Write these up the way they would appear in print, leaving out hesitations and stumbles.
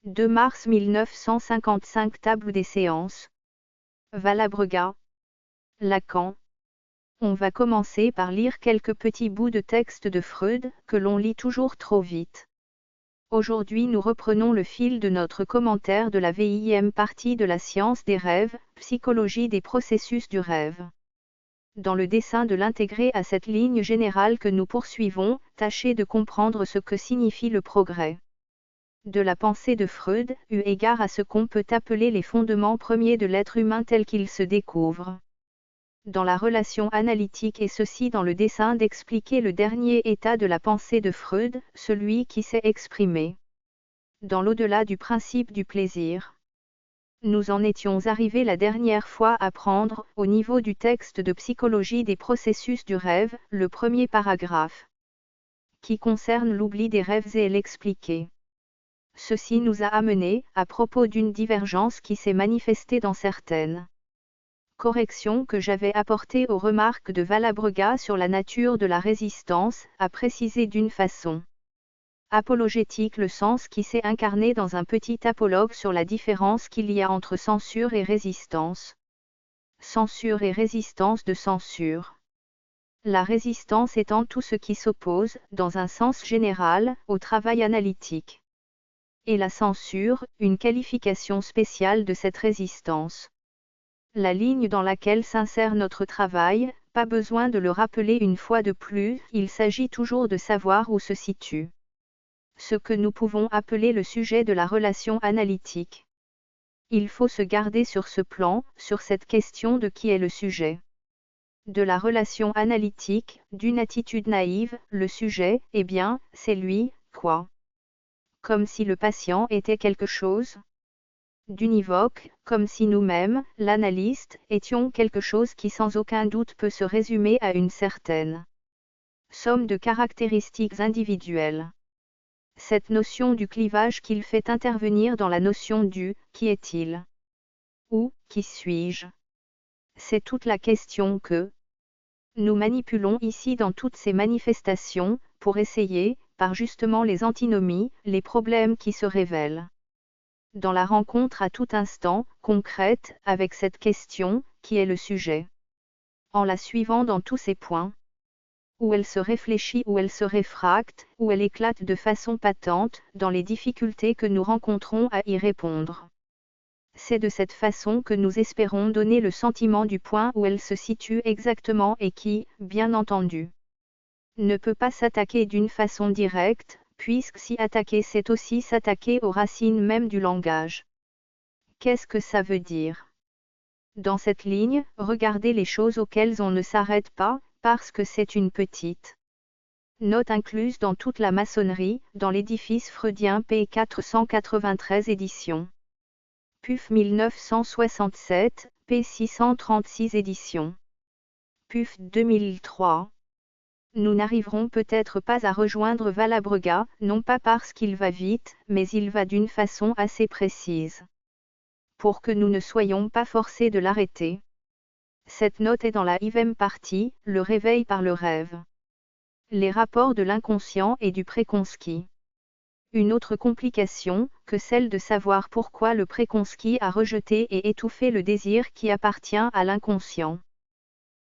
2 mars 1955 Table des séances. Valabrega. Lacan. On va commencer par lire quelques petits bouts de texte de Freud, que l'on lit toujours trop vite. Aujourd'hui nous reprenons le fil de notre commentaire de la 20e partie de la science des rêves, psychologie des processus du rêve. Dans le dessein de l'intégrer à cette ligne générale que nous poursuivons, tâchez de comprendre ce que signifie le progrès de la pensée de Freud, eu égard à ce qu'on peut appeler les fondements premiers de l'être humain tel qu'il se découvre dans la relation analytique, et ceci dans le dessein d'expliquer le dernier état de la pensée de Freud, celui qui s'est exprimé dans l'au-delà du principe du plaisir. Nous en étions arrivés la dernière fois à prendre, au niveau du texte de psychologie des processus du rêve, le premier paragraphe, qui concerne l'oubli des rêves et l'expliquer. Ceci nous a amené, à propos d'une divergence qui s'est manifestée dans certaines corrections que j'avais apportées aux remarques de Valabrega sur la nature de la résistance, à préciser d'une façon apologétique le sens qui s'est incarné dans un petit apologue sur la différence qu'il y a entre censure et résistance. Censure et résistance de censure. La résistance étant tout ce qui s'oppose, dans un sens général, au travail analytique. Et la censure, une qualification spéciale de cette résistance. La ligne dans laquelle s'insère notre travail, pas besoin de le rappeler une fois de plus, il s'agit toujours de savoir où se situe ce que nous pouvons appeler le sujet de la relation analytique. Il faut se garder sur ce plan, sur cette question de qui est le sujet de la relation analytique, d'une attitude naïve, le sujet, eh bien, c'est lui, quoi. Comme si le patient était quelque chose d'univoque, comme si nous-mêmes, l'analyste, étions quelque chose qui sans aucun doute peut se résumer à une certaine somme de caractéristiques individuelles. Cette notion du clivage qu'il fait intervenir dans la notion du « qui est-il » ou « qui suis-je » c'est toute la question que nous manipulons ici dans toutes ces manifestations, pour essayer, par justement les antinomies, les problèmes qui se révèlent dans la rencontre à tout instant, concrète, avec cette question, qui est le sujet. En la suivant dans tous ces points, où elle se réfléchit, où elle se réfracte, où elle éclate de façon patente, dans les difficultés que nous rencontrons à y répondre. C'est de cette façon que nous espérons donner le sentiment du point où elle se situe exactement et qui, bien entendu, ne peut pas s'attaquer d'une façon directe, puisque s'y attaquer c'est aussi s'attaquer aux racines même du langage. Qu'est-ce que ça veut dire ? Dans cette ligne, regardez les choses auxquelles on ne s'arrête pas, parce que c'est une petite note incluse dans toute la maçonnerie, dans l'édifice freudien p. 493 édition. PUF 1967, p. 636 édition. PUF 2003. Nous n'arriverons peut-être pas à rejoindre Valabrega, non pas parce qu'il va vite, mais il va d'une façon assez précise, pour que nous ne soyons pas forcés de l'arrêter. Cette note est dans la 20e partie, le réveil par le rêve. Les rapports de l'inconscient et du préconscient. Une autre complication, que celle de savoir pourquoi le préconscient a rejeté et étouffé le désir qui appartient à l'inconscient.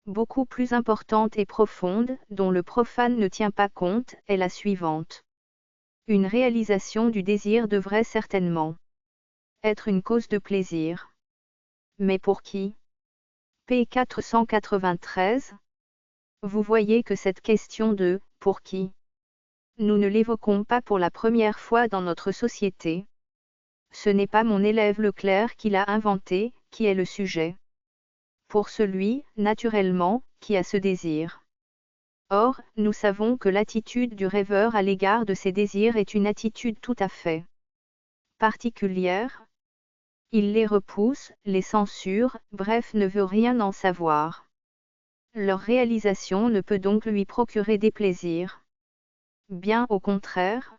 Beaucoup plus importante et profonde, dont le profane ne tient pas compte, est la suivante. Une réalisation du désir devrait certainement être une cause de plaisir. Mais pour qui ? p. 493. Vous voyez que cette question de « pour qui ?» nous ne l'évoquons pas pour la première fois dans notre société. Ce n'est pas mon élève Leclerc qui l'a inventé, qui est le sujet. Pour celui, naturellement, qui a ce désir. Or, nous savons que l'attitude du rêveur à l'égard de ses désirs est une attitude tout à fait particulière. Il les repousse, les censure, bref ne veut rien en savoir. Leur réalisation ne peut donc lui procurer des plaisirs. Bien au contraire.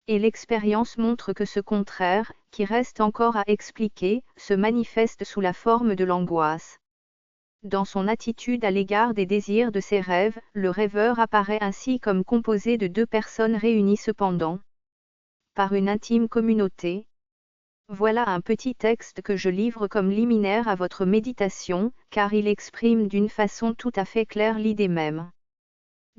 Et l'expérience montre que ce contraire, qui reste encore à expliquer, se manifeste sous la forme de l'angoisse. Dans son attitude à l'égard des désirs de ses rêves, le rêveur apparaît ainsi comme composé de deux personnes réunies cependant par une intime communauté, Voilà un petit texte que je livre comme liminaire à votre méditation, car il exprime d'une façon tout à fait claire l'idée même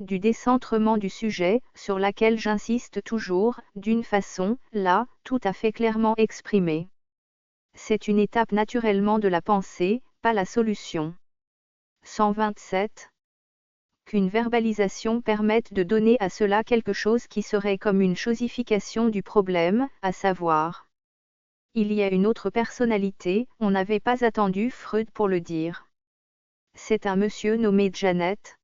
du décentrement du sujet, sur laquelle j'insiste toujours, d'une façon, là, tout à fait clairement exprimée. C'est une étape naturellement de la pensée, pas la solution. 127. Qu'une verbalisation permette de donner à cela quelque chose qui serait comme une chosification du problème, à savoir. Il y a une autre personnalité, on n'avait pas attendu Freud pour le dire. C'est un monsieur nommé Janet,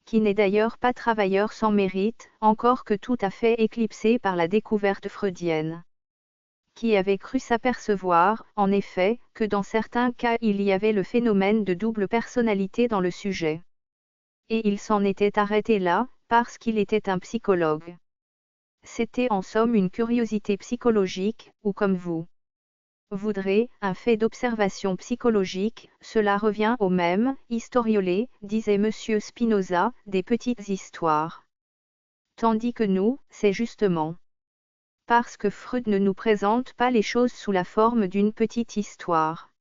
qui n'est d'ailleurs pas travailleur sans mérite, encore que tout à fait éclipsé par la découverte freudienne. Qui avait cru s'apercevoir, en effet, que dans certains cas il y avait le phénomène de double personnalité dans le sujet. Et il s'en était arrêté là, parce qu'il était un psychologue. C'était en somme une curiosité psychologique, ou comme vous voudrez, un fait d'observation psychologique, cela revient au même, historioler, disait M. Spinoza, des petites histoires. Tandis que nous, c'est justement parce que Freud ne nous présente pas les choses sous la forme d'une petite histoire.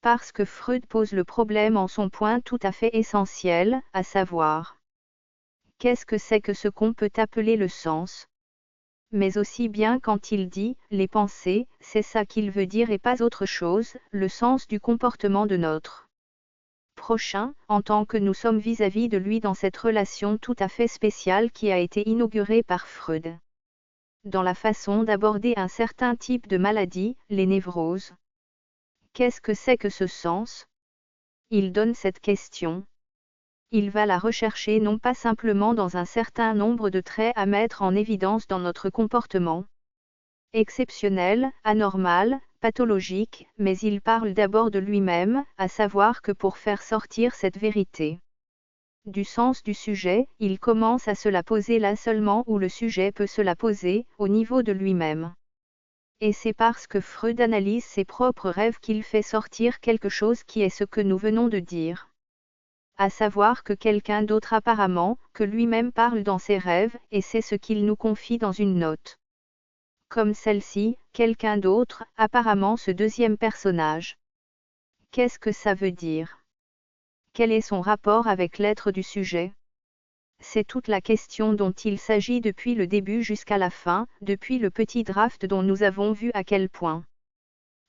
Parce que Freud pose le problème en son point tout à fait essentiel, à savoir, qu'est-ce que c'est que ce qu'on peut appeler le sens ? Mais aussi bien quand il dit « les pensées », c'est ça qu'il veut dire et pas autre chose, le sens du comportement de notre prochain, en tant que nous sommes vis-à-vis de lui dans cette relation tout à fait spéciale qui a été inaugurée par Freud. Dans la façon d'aborder un certain type de maladie, les névroses. Qu'est-ce que c'est que ce sens ? Il donne cette question. Il va la rechercher non pas simplement dans un certain nombre de traits à mettre en évidence dans notre comportement exceptionnel, anormal, pathologique, mais il parle d'abord de lui-même, à savoir que pour faire sortir cette vérité du sens du sujet, il commence à se la poser là seulement où le sujet peut se la poser, au niveau de lui-même. Et c'est parce que Freud analyse ses propres rêves qu'il fait sortir quelque chose qui est ce que nous venons de dire. À savoir que quelqu'un d'autre apparemment, que lui-même parle dans ses rêves, et c'est ce qu'il nous confie dans une note. Comme celle-ci, quelqu'un d'autre, apparemment ce deuxième personnage. Qu'est-ce que ça veut dire ? Quel est son rapport avec l'être du sujet ? C'est toute la question dont il s'agit depuis le début jusqu'à la fin, depuis le petit draft dont nous avons vu à quel point.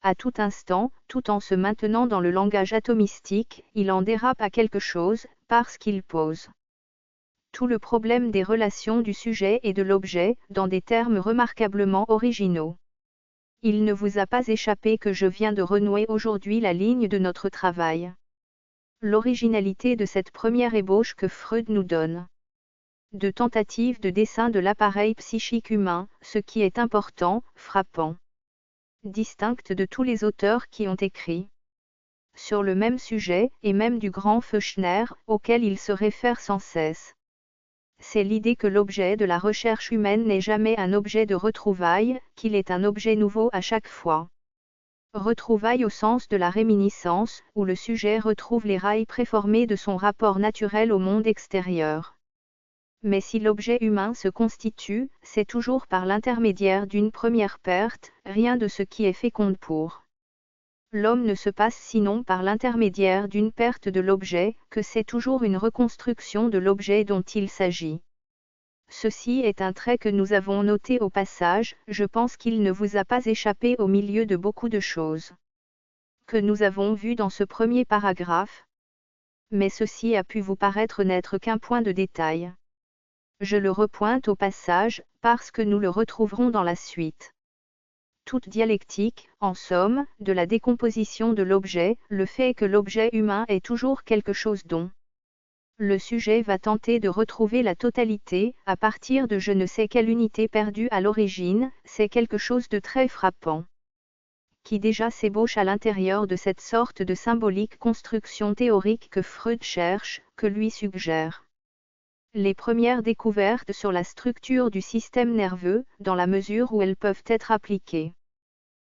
À tout instant, tout en se maintenant dans le langage atomistique, il en dérape à quelque chose, parce qu'il pose tout le problème des relations du sujet et de l'objet, dans des termes remarquablement originaux. Il ne vous a pas échappé que je viens de renouer aujourd'hui la ligne de notre travail. L'originalité de cette première ébauche que Freud nous donne. De tentatives de dessin de l'appareil psychique humain, ce qui est important, frappant. Distincte de tous les auteurs qui ont écrit sur le même sujet, et même du grand Feuchner, auquel il se réfère sans cesse. C'est l'idée que l'objet de la recherche humaine n'est jamais un objet de retrouvailles, qu'il est un objet nouveau à chaque fois. Retrouvailles au sens de la réminiscence, où le sujet retrouve les rails préformés de son rapport naturel au monde extérieur. Mais si l'objet humain se constitue, c'est toujours par l'intermédiaire d'une première perte, rien de ce qui est féconde pour l'homme ne se passe sinon par l'intermédiaire d'une perte de l'objet, que c'est toujours une reconstruction de l'objet dont il s'agit. Ceci est un trait que nous avons noté au passage, je pense qu'il ne vous a pas échappé au milieu de beaucoup de choses que nous avons vues dans ce premier paragraphe. Mais ceci a pu vous paraître n'être qu'un point de détail. Je le repointe au passage, parce que nous le retrouverons dans la suite. Toute dialectique, en somme, de la décomposition de l'objet, le fait que l'objet humain est toujours quelque chose dont le sujet va tenter de retrouver la totalité, à partir de je ne sais quelle unité perdue à l'origine, c'est quelque chose de très frappant, qui déjà s'ébauche à l'intérieur de cette sorte de symbolique construction théorique que Freud cherche, que lui suggère. Les premières découvertes sur la structure du système nerveux, dans la mesure où elles peuvent être appliquées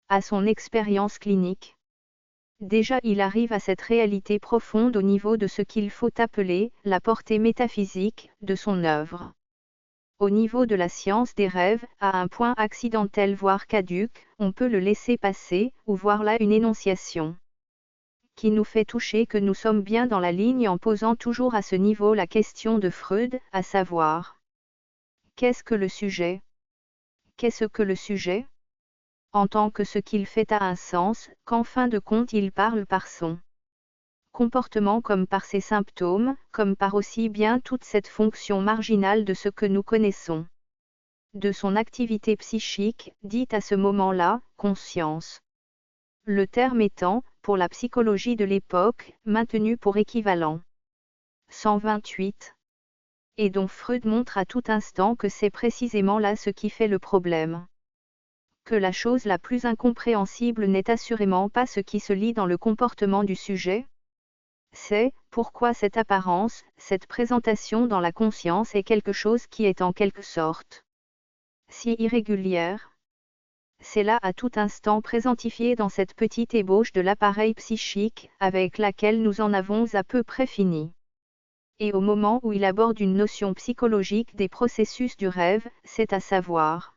à son expérience clinique. Déjà il arrive à cette réalité profonde au niveau de ce qu'il faut appeler la portée métaphysique de son œuvre. Au niveau de la science des rêves, à un point accidentel voire caduc, on peut le laisser passer, ou voir là une énonciation qui nous fait toucher que nous sommes bien dans la ligne en posant toujours à ce niveau la question de Freud, à savoir: qu'est-ce que le sujet? Qu'est-ce que le sujet? En tant que ce qu'il fait a un sens, qu'en fin de compte il parle par son comportement comme par ses symptômes, comme par aussi bien toute cette fonction marginale de ce que nous connaissons. De son activité psychique, dite à ce moment-là, conscience. Le terme étant, pour la psychologie de l'époque, maintenu pour équivalent. 128. Et dont Freud montre à tout instant que c'est précisément là ce qui fait le problème. Que la chose la plus incompréhensible n'est assurément pas ce qui se lit dans le comportement du sujet. C'est pourquoi cette apparence, cette présentation dans la conscience est quelque chose qui est en quelque sorte si irrégulière. C'est là à tout instant présentifié dans cette petite ébauche de l'appareil psychique, avec laquelle nous en avons à peu près fini. Et au moment où il aborde une notion psychologique des processus du rêve, c'est à savoir: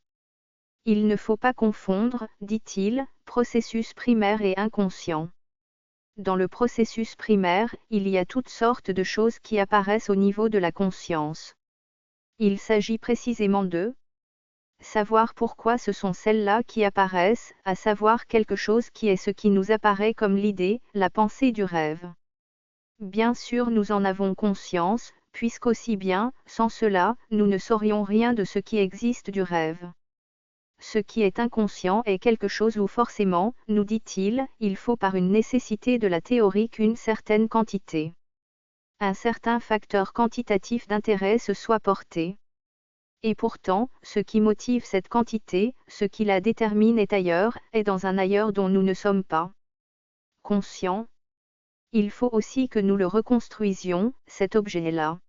il ne faut pas confondre, dit-il, processus primaire et inconscient. Dans le processus primaire, il y a toutes sortes de choses qui apparaissent au niveau de la conscience. Il s'agit précisément de savoir pourquoi ce sont celles-là qui apparaissent, à savoir quelque chose qui est ce qui nous apparaît comme l'idée, la pensée du rêve. Bien sûr nous en avons conscience, puisqu'aussi bien, sans cela, nous ne saurions rien de ce qui existe du rêve. Ce qui est inconscient est quelque chose où forcément, nous dit-il, il faut par une nécessité de la théorie qu'une certaine quantité, un certain facteur quantitatif d'intérêt se soit porté. Et pourtant, ce qui motive cette quantité, ce qui la détermine est ailleurs, est dans un ailleurs dont nous ne sommes pas conscients. Il faut aussi que nous le reconstruisions, cet objet-là.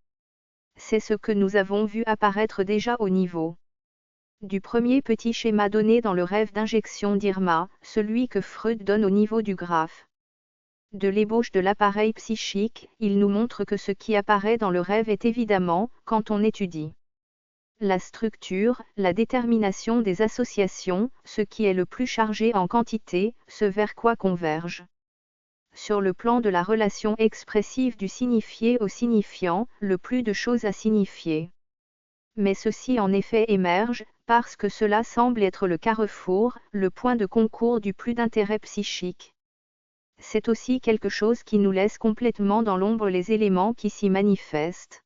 C'est ce que nous avons vu apparaître déjà au niveau du premier petit schéma donné dans le rêve d'injection d'Irma, celui que Freud donne au niveau du graphe de l'ébauche de l'appareil psychique. Il nous montre que ce qui apparaît dans le rêve est évidemment, quand on étudie la structure, la détermination des associations, ce qui est le plus chargé en quantité, ce vers quoi converge. Sur le plan de la relation expressive du signifié au signifiant, le plus de choses à signifier. Mais ceci en effet émerge, parce que cela semble être le carrefour, le point de concours du plus d'intérêt psychique. C'est aussi quelque chose qui nous laisse complètement dans l'ombre les éléments qui s'y manifestent.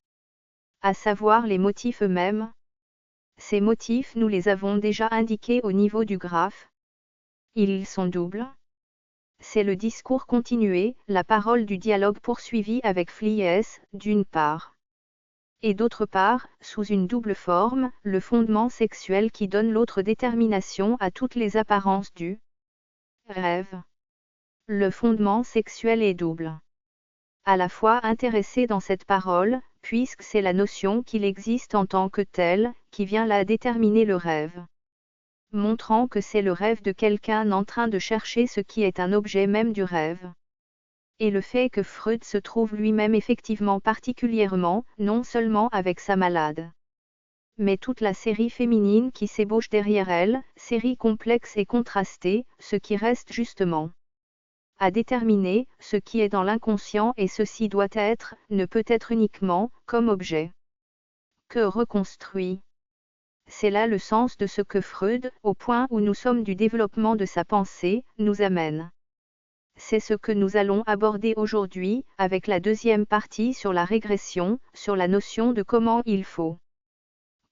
À savoir les motifs eux-mêmes. Ces motifs nous les avons déjà indiqués au niveau du graphe. Ils sont doubles. C'est le discours continué, la parole du dialogue poursuivi avec Fliess, d'une part. Et d'autre part, sous une double forme, le fondement sexuel qui donne l'autre détermination à toutes les apparences du rêve. Le fondement sexuel est double. À la fois intéressé dans cette parole, puisque c'est la notion qu'il existe en tant que telle, qui vient là déterminer le rêve. Montrant que c'est le rêve de quelqu'un en train de chercher ce qui est un objet même du rêve. Et le fait que Freud se trouve lui-même effectivement particulièrement, non seulement avec sa malade, mais toute la série féminine qui s'ébauche derrière elle, série complexe et contrastée, ce qui reste justement à déterminer, ce qui est dans l'inconscient et ceci doit être, ne peut être uniquement, comme objet que reconstruit. C'est là le sens de ce que Freud, au point où nous sommes du développement de sa pensée, nous amène. C'est ce que nous allons aborder aujourd'hui, avec la deuxième partie sur la régression, sur la notion de comment il faut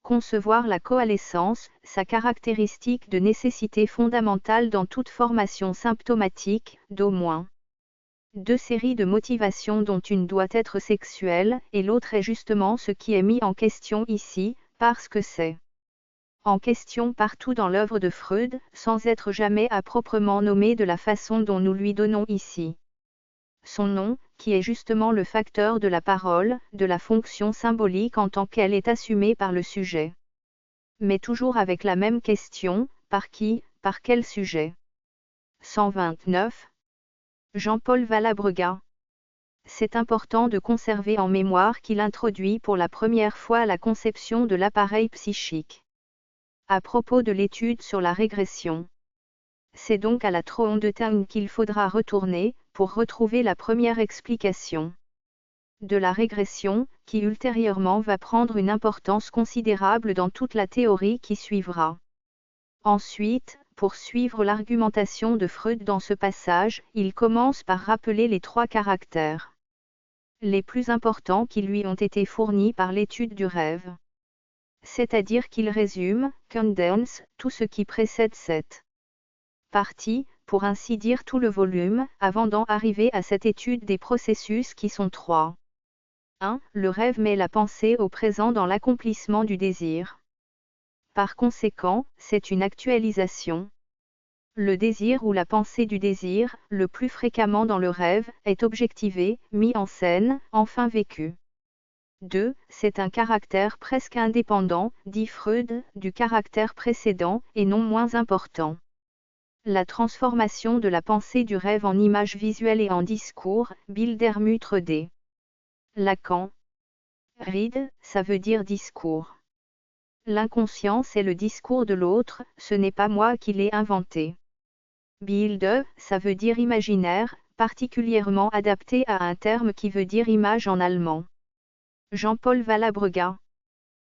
concevoir la coalescence, sa caractéristique de nécessité fondamentale dans toute formation symptomatique, d'au moins deux séries de motivations dont une doit être sexuelle, et l'autre est justement ce qui est mis en question ici, parce que c'est en question partout dans l'œuvre de Freud, sans être jamais à proprement nommé de la façon dont nous lui donnons ici son nom, qui est justement le facteur de la parole, de la fonction symbolique en tant qu'elle est assumée par le sujet. Mais toujours avec la même question, par qui, par quel sujet? 129. Jean-Paul Valabrega. C'est important de conserver en mémoire qu'il introduit pour la première fois la conception de l'appareil psychique. À propos de l'étude sur la régression. C'est donc à la Trondheim qu'il faudra retourner, pour retrouver la première explication de la régression, qui ultérieurement va prendre une importance considérable dans toute la théorie qui suivra. Ensuite, pour suivre l'argumentation de Freud dans ce passage, il commence par rappeler les 3 caractères les plus importants qui lui ont été fournis par l'étude du rêve. C'est-à-dire qu'il résume, condense, tout ce qui précède cette partie, pour ainsi dire tout le volume, avant d'en arriver à cette étude des processus qui sont 3. 1. Le rêve met la pensée au présent dans l'accomplissement du désir. Par conséquent, c'est une actualisation. Le désir ou la pensée du désir, le plus fréquemment dans le rêve, est objectivé, mis en scène, enfin vécu. 2. C'est un caractère presque indépendant, dit Freud, du caractère précédent, et non moins important. La transformation de la pensée du rêve en image visuelle et en discours, Bildermutre D. Lacan. Ride, ça veut dire discours. L'inconscient c'est le discours de l'autre, ce n'est pas moi qui l'ai inventé. Bilde, ça veut dire imaginaire, particulièrement adapté à un terme qui veut dire image en allemand. Jean-Paul Valabrega.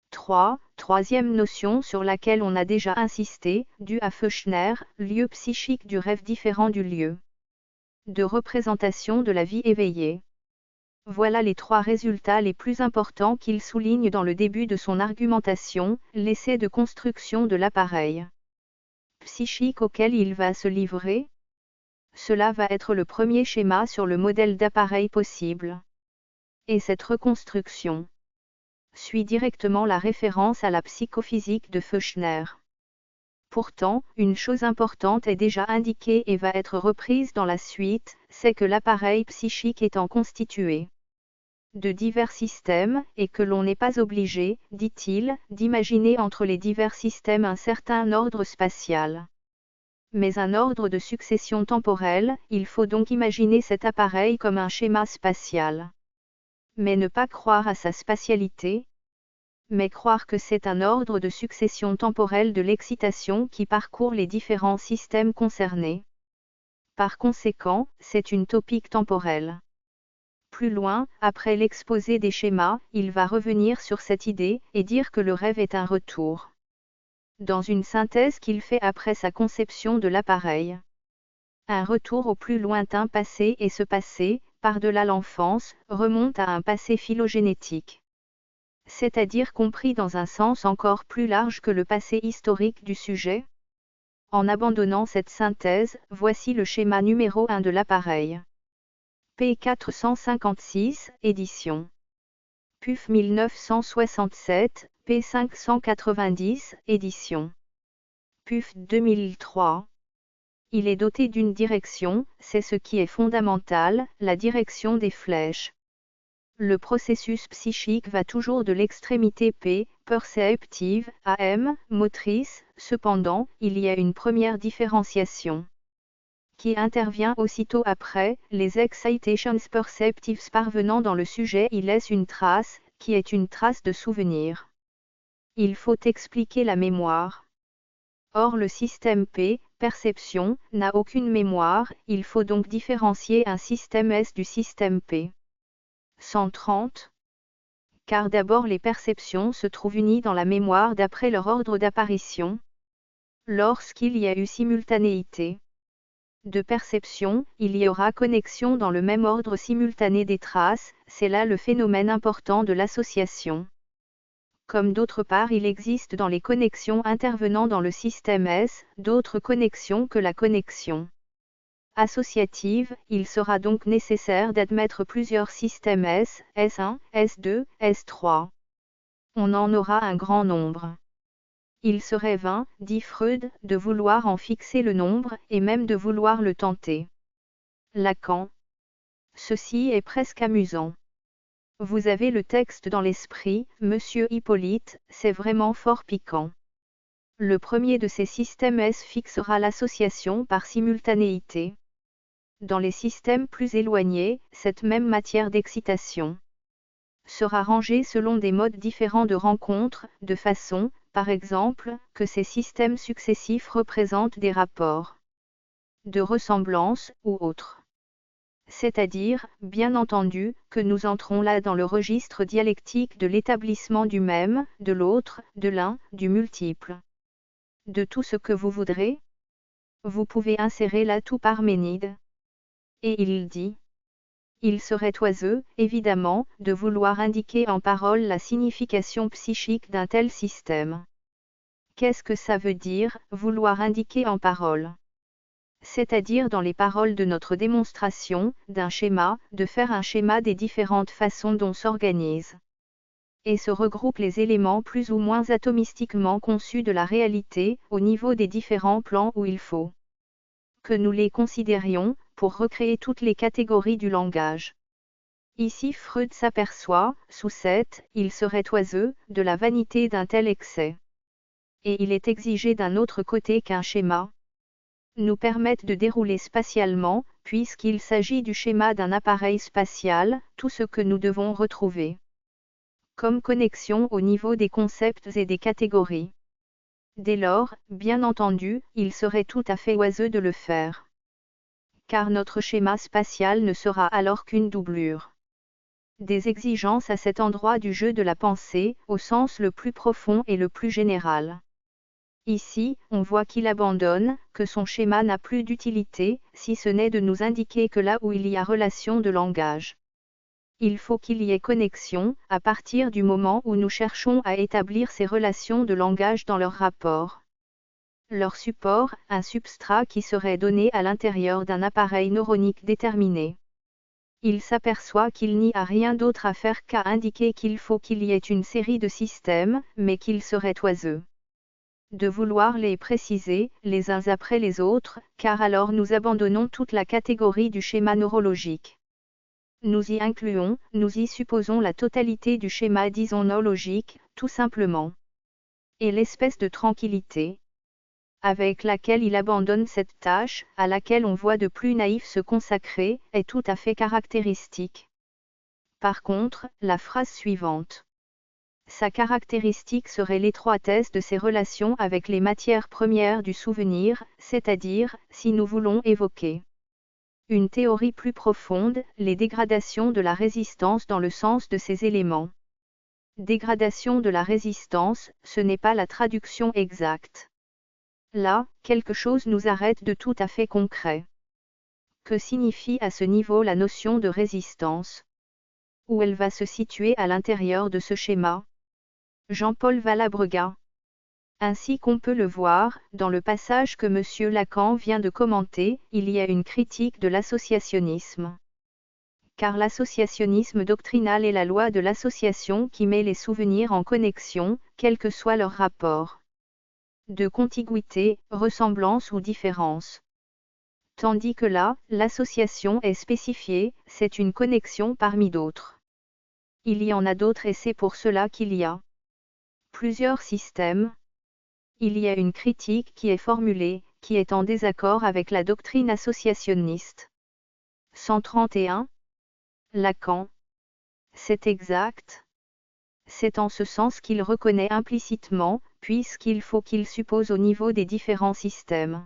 3. Troisième notion sur laquelle on a déjà insisté, due à Feuchner, lieu psychique du rêve différent du lieu de représentation de la vie éveillée. Voilà les 3 résultats les plus importants qu'il souligne dans le début de son argumentation, l'essai de construction de l'appareil psychique auquel il va se livrer. Cela va être le premier schéma sur le modèle d'appareil possible. Et cette reconstruction suit directement la référence à la psychophysique de Feuchner. Pourtant, une chose importante est déjà indiquée et va être reprise dans la suite, c'est que l'appareil psychique étant constitué de divers systèmes, et que l'on n'est pas obligé, dit-il, d'imaginer entre les divers systèmes un certain ordre spatial, mais un ordre de succession temporelle. Il faut donc imaginer cet appareil comme un schéma spatial. Mais ne pas croire à sa spatialité, mais croire que c'est un ordre de succession temporelle de l'excitation qui parcourt les différents systèmes concernés. Par conséquent, c'est une topique temporelle. Plus loin, après l'exposé des schémas, il va revenir sur cette idée, et dire que le rêve est un retour. Dans une synthèse qu'il fait après sa conception de l'appareil. Un retour au plus lointain passé, et ce passé, par-delà l'enfance, remonte à un passé phylogénétique. C'est-à-dire compris dans un sens encore plus large que le passé historique du sujet. En abandonnant cette synthèse, voici le schéma numéro 1 de l'appareil. P 456, édition. PUF 1967, P 590, édition. PUF 2003. Il est doté d'une direction, c'est ce qui est fondamental, la direction des flèches. Le processus psychique va toujours de l'extrémité P, perceptive, à M, motrice. Cependant, il y a une première différenciation qui intervient aussitôt après. Les excitations perceptives parvenant dans le sujet y laissent une trace, qui est une trace de souvenir. Il faut expliquer la mémoire. Or le système P, perception, n'a aucune mémoire, il faut donc différencier un système S du système P. 130. Car d'abord les perceptions se trouvent unies dans la mémoire d'après leur ordre d'apparition. Lorsqu'il y a eu simultanéité de perception, il y aura connexion dans le même ordre simultané des traces, c'est là le phénomène important de l'association. Comme d'autre part il existe dans les connexions intervenant dans le système S, d'autres connexions que la connexion associative, il sera donc nécessaire d'admettre plusieurs systèmes S, S1, S2, S3. On en aura un grand nombre. Il serait vain, dit Freud, de vouloir en fixer le nombre, et même de vouloir le tenter. Lacan. Ceci est presque amusant. Vous avez le texte dans l'esprit, monsieur Hippolyte, c'est vraiment fort piquant. Le premier de ces systèmes S fixera l'association par simultanéité. Dans les systèmes plus éloignés, cette même matière d'excitation sera rangée selon des modes différents de rencontre, de façon, par exemple, que ces systèmes successifs représentent des rapports de ressemblance ou autres. C'est-à-dire, bien entendu, que nous entrons là dans le registre dialectique de l'établissement du même, de l'autre, de l'un, du multiple. De tout ce que vous voudrez. Vous pouvez insérer là tout Parménide. Et il dit. Il serait oiseux, évidemment, de vouloir indiquer en parole la signification psychique d'un tel système. Qu'est-ce que ça veut dire, vouloir indiquer en parole? C'est-à-dire dans les paroles de notre démonstration, d'un schéma, de faire un schéma des différentes façons dont s'organisent et se regroupent les éléments plus ou moins atomistiquement conçus de la réalité, au niveau des différents plans où il faut que nous les considérions, pour recréer toutes les catégories du langage. Ici Freud s'aperçoit, sous cette, il serait oiseux, de la vanité d'un tel excès. Et il est exigé d'un autre côté qu'un schéma nous permette de dérouler spatialement, puisqu'il s'agit du schéma d'un appareil spatial, tout ce que nous devons retrouver comme connexion au niveau des concepts et des catégories. Dès lors, bien entendu, il serait tout à fait oiseux de le faire. Car notre schéma spatial ne sera alors qu'une doublure des exigences à cet endroit du jeu de la pensée, au sens le plus profond et le plus général. Ici, on voit qu'il abandonne, que son schéma n'a plus d'utilité, si ce n'est de nous indiquer que là où il y a relation de langage, il faut qu'il y ait connexion, à partir du moment où nous cherchons à établir ces relations de langage dans leur rapport. Leur support, un substrat qui serait donné à l'intérieur d'un appareil neuronique déterminé. Il s'aperçoit qu'il n'y a rien d'autre à faire qu'à indiquer qu'il faut qu'il y ait une série de systèmes, mais qu'il serait oiseux de vouloir les préciser, les uns après les autres, car alors nous abandonnons toute la catégorie du schéma neurologique. Nous y incluons, nous y supposons la totalité du schéma disons logique, tout simplement. Et l'espèce de tranquillité avec laquelle il abandonne cette tâche, à laquelle on voit de plus naïf se consacrer, est tout à fait caractéristique. Par contre, la phrase suivante. Sa caractéristique serait l'étroitesse de ses relations avec les matières premières du souvenir, c'est-à-dire, si nous voulons évoquer une théorie plus profonde, les dégradations de la résistance dans le sens de ces éléments. Dégradation de la résistance, ce n'est pas la traduction exacte. Là, quelque chose nous arrête de tout à fait concret. Que signifie à ce niveau la notion de résistance? Où elle va se situer à l'intérieur de ce schéma? Jean-Paul Valabrega. Ainsi qu'on peut le voir, dans le passage que M. Lacan vient de commenter, il y a une critique de l'associationnisme. Car l'associationnisme doctrinal est la loi de l'association qui met les souvenirs en connexion, quel que soit leur rapport de contiguïté, ressemblance ou différence. Tandis que là, l'association est spécifiée, c'est une connexion parmi d'autres. Il y en a d'autres et c'est pour cela qu'il y a plusieurs systèmes. Il y a une critique qui est formulée, qui est en désaccord avec la doctrine associationniste. 131. Lacan. C'est exact. C'est en ce sens qu'il reconnaît implicitement, puisqu'il faut qu'il suppose au niveau des différents systèmes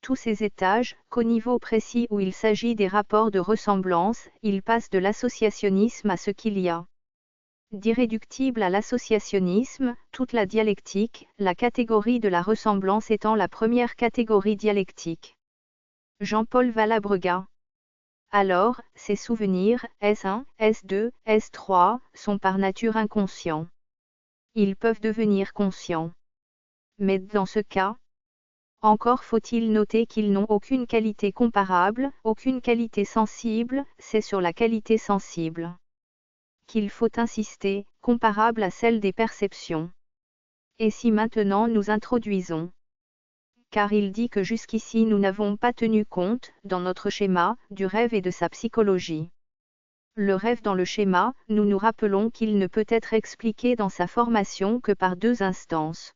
tous ces étages, qu'au niveau précis où il s'agit des rapports de ressemblance, il passe de l'associationnisme à ce qu'il y a d'irréductible à l'associationnisme, toute la dialectique, la catégorie de la ressemblance étant la première catégorie dialectique. Jean-Paul Valabrega. Alors, ces souvenirs, S1, S2, S3, sont par nature inconscients. Ils peuvent devenir conscients. Mais dans ce cas, encore faut-il noter qu'ils n'ont aucune qualité comparable, aucune qualité sensible, c'est sur la qualité sensible qu'il faut insister, comparable à celle des perceptions. Et si maintenant nous introduisons, car il dit que jusqu'ici nous n'avons pas tenu compte, dans notre schéma, du rêve et de sa psychologie. Le rêve dans le schéma, nous nous rappelons qu'il ne peut être expliqué dans sa formation que par deux instances.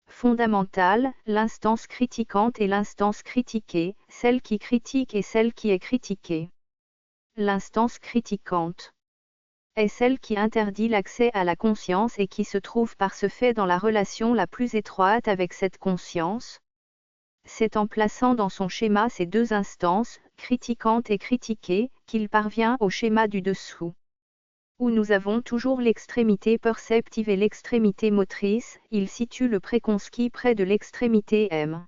Fondamentale, l'instance critiquante et l'instance critiquée, celle qui critique et celle qui est critiquée. L'instance critiquante est celle qui interdit l'accès à la conscience et qui se trouve par ce fait dans la relation la plus étroite avec cette conscience. C'est en plaçant dans son schéma ces deux instances, critiquante et critiquée, qu'il parvient au schéma du dessous. Où nous avons toujours l'extrémité perceptive et l'extrémité motrice, il situe le préconski près de l'extrémité M.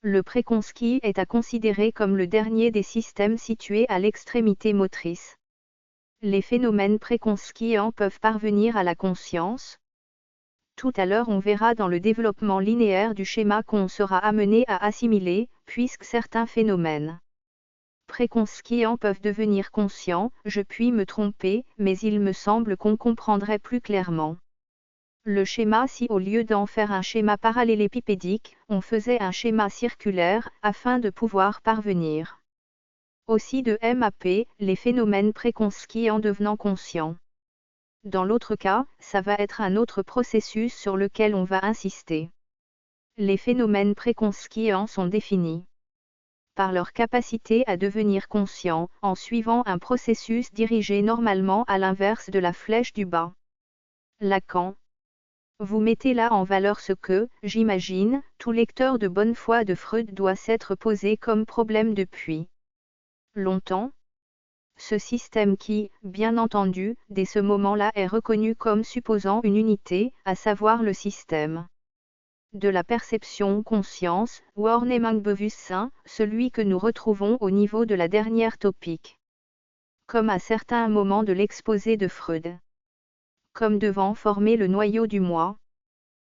Le préconski est à considérer comme le dernier des systèmes situés à l'extrémité motrice. Les phénomènes préconskiants peuvent parvenir à la conscience. Tout à l'heure on verra dans le développement linéaire du schéma qu'on sera amené à assimiler, puisque certains phénomènes préconskiants peuvent devenir conscients, je puis me tromper, mais il me semble qu'on comprendrait plus clairement le schéma si au lieu d'en faire un schéma parallélépipédique, on faisait un schéma circulaire, afin de pouvoir parvenir aussi de M à P, les phénomènes préconskiants devenant conscients. Dans l'autre cas, ça va être un autre processus sur lequel on va insister. Les phénomènes préconskiants sont définis par leur capacité à devenir conscients, en suivant un processus dirigé normalement à l'inverse de la flèche du bas. Lacan. Vous mettez là en valeur ce que, j'imagine, tout lecteur de bonne foi de Freud doit s'être posé comme problème depuis longtemps. Ce système qui, bien entendu, dès ce moment-là est reconnu comme supposant une unité, à savoir le système de la perception conscience, Wahrnehmungsbewusstsein, celui que nous retrouvons au niveau de la dernière topique. Comme à certains moments de l'exposé de Freud. Comme devant former le noyau du moi.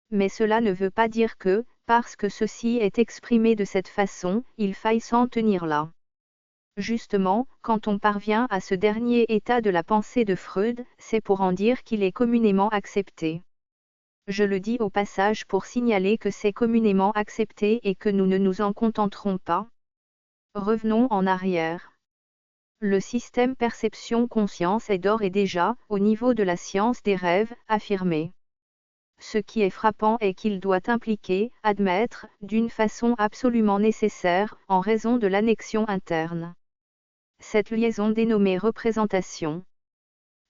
Mais cela ne veut pas dire que, parce que ceci est exprimé de cette façon, il faille s'en tenir là. Justement, quand on parvient à ce dernier état de la pensée de Freud, c'est pour en dire qu'il est communément accepté. Je le dis au passage pour signaler que c'est communément accepté et que nous ne nous en contenterons pas. Revenons en arrière. Le système perception-conscience est d'ores et déjà, au niveau de la science des rêves, affirmé. Ce qui est frappant est qu'il doit impliquer, admettre, d'une façon absolument nécessaire, en raison de l'annexion interne. Cette liaison dénommée représentation.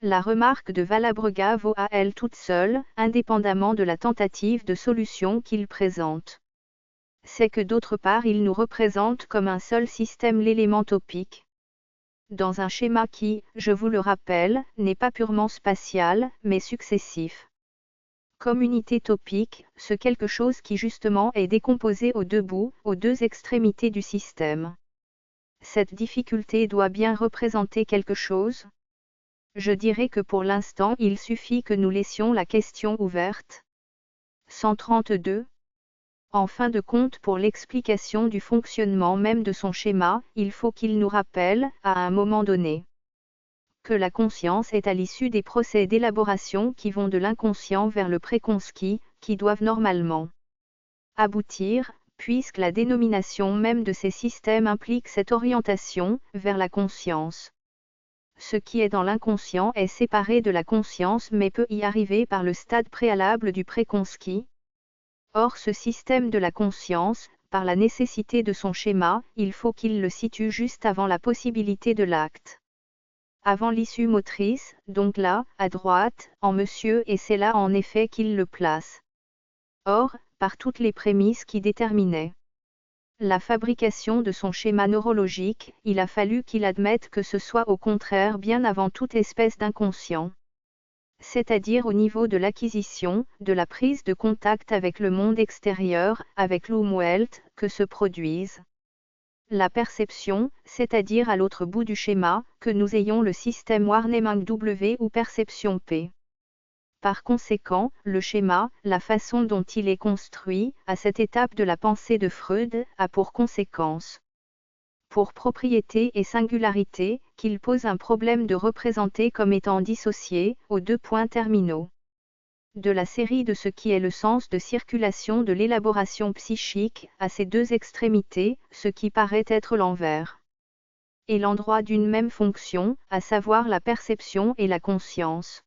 La remarque de Valabrega vaut à elle toute seule, indépendamment de la tentative de solution qu'il présente. C'est que d'autre part il nous représente comme un seul système l'élément topique. Dans un schéma qui, je vous le rappelle, n'est pas purement spatial, mais successif. Comme unité topique, ce quelque chose qui justement est décomposé aux deux bouts, aux deux extrémités du système. Cette difficulté doit bien représenter quelque chose. Je dirais que pour l'instant il suffit que nous laissions la question ouverte. 132. En fin de compte, pour l'explication du fonctionnement même de son schéma, il faut qu'il nous rappelle, à un moment donné, que la conscience est à l'issue des procès d'élaboration qui vont de l'inconscient vers le préconsci, qui doivent normalement aboutir, puisque la dénomination même de ces systèmes implique cette orientation, vers la conscience. Ce qui est dans l'inconscient est séparé de la conscience mais peut y arriver par le stade préalable du préconsci. Or ce système de la conscience, par la nécessité de son schéma, il faut qu'il le situe juste avant la possibilité de l'acte. Avant l'issue motrice, donc là, à droite, en monsieur, et c'est là en effet qu'il le place. Or, par toutes les prémices qui déterminaient la fabrication de son schéma neurologique, il a fallu qu'il admette que ce soit au contraire bien avant toute espèce d'inconscient. C'est-à-dire au niveau de l'acquisition, de la prise de contact avec le monde extérieur, avec l'Umwelt, que se produise la perception, c'est-à-dire à l'autre bout du schéma, que nous ayons le système Wahrnehmung W ou perception P. Par conséquent, le schéma, la façon dont il est construit, à cette étape de la pensée de Freud, a pour conséquence, pour propriété et singularité, qu'il pose un problème de représenter comme étant dissocié, aux deux points terminaux de la série de ce qui est le sens de circulation de l'élaboration psychique, à ces deux extrémités, ce qui paraît être l'envers et l'endroit d'une même fonction, à savoir la perception et la conscience.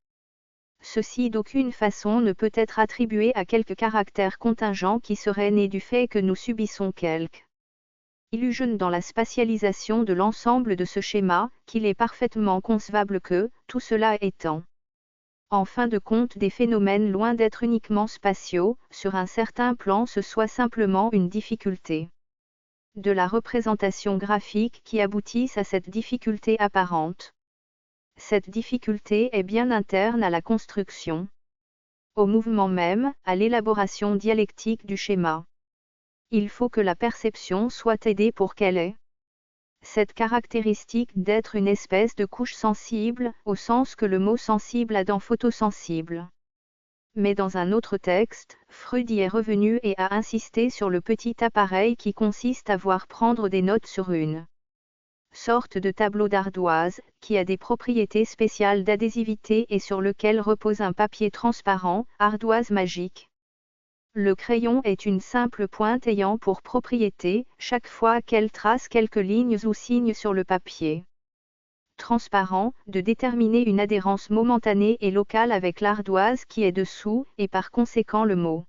Ceci d'aucune façon ne peut être attribué à quelque caractère contingent qui serait né du fait que nous subissons quelque illusion dans la spatialisation de l'ensemble de ce schéma, qu'il est parfaitement concevable que, tout cela étant en fin de compte des phénomènes loin d'être uniquement spatiaux, sur un certain plan ce soit simplement une difficulté de la représentation graphique qui aboutisse à cette difficulté apparente. Cette difficulté est bien interne à la construction, au mouvement même, à l'élaboration dialectique du schéma. Il faut que la perception soit aidée pour qu'elle ait cette caractéristique d'être une espèce de couche sensible, au sens que le mot sensible a dans photosensible. Mais dans un autre texte, Freud y est revenu et a insisté sur le petit appareil qui consiste à voir prendre des notes sur une sorte de tableau d'ardoise, qui a des propriétés spéciales d'adhésivité et sur lequel repose un papier transparent, ardoise magique. Le crayon est une simple pointe ayant pour propriété, chaque fois qu'elle trace quelques lignes ou signes sur le papier transparent, de déterminer une adhérence momentanée et locale avec l'ardoise qui est dessous, et par conséquent le mot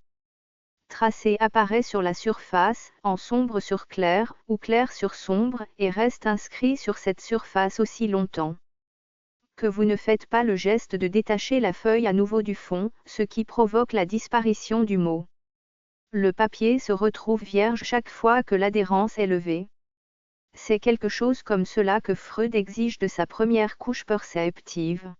tracé apparaît sur la surface, en sombre sur clair, ou clair sur sombre, et reste inscrit sur cette surface aussi longtemps que vous ne faites pas le geste de détacher la feuille à nouveau du fond, ce qui provoque la disparition du mot. Le papier se retrouve vierge chaque fois que l'adhérence est levée. C'est quelque chose comme cela que Freud exige de sa première couche perceptive.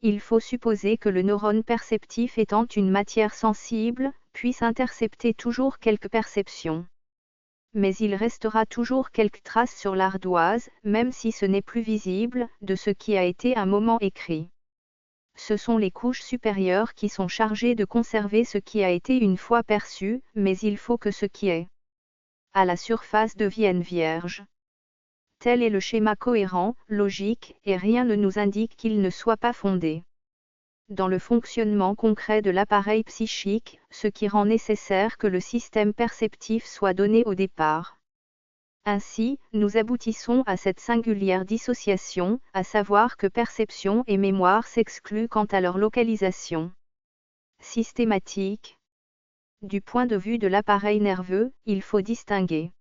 Il faut supposer que le neurone perceptif étant une matière sensible, puisse intercepter toujours quelques perceptions. Mais il restera toujours quelques traces sur l'ardoise, même si ce n'est plus visible, de ce qui a été un moment écrit. Ce sont les couches supérieures qui sont chargées de conserver ce qui a été une fois perçu, mais il faut que ce qui est à la surface devienne vierge. Tel est le schéma cohérent, logique, et rien ne nous indique qu'il ne soit pas fondé dans le fonctionnement concret de l'appareil psychique, ce qui rend nécessaire que le système perceptif soit donné au départ. Ainsi, nous aboutissons à cette singulière dissociation, à savoir que perception et mémoire s'excluent quant à leur localisation systématique. Du point de vue de l'appareil nerveux, il faut distinguer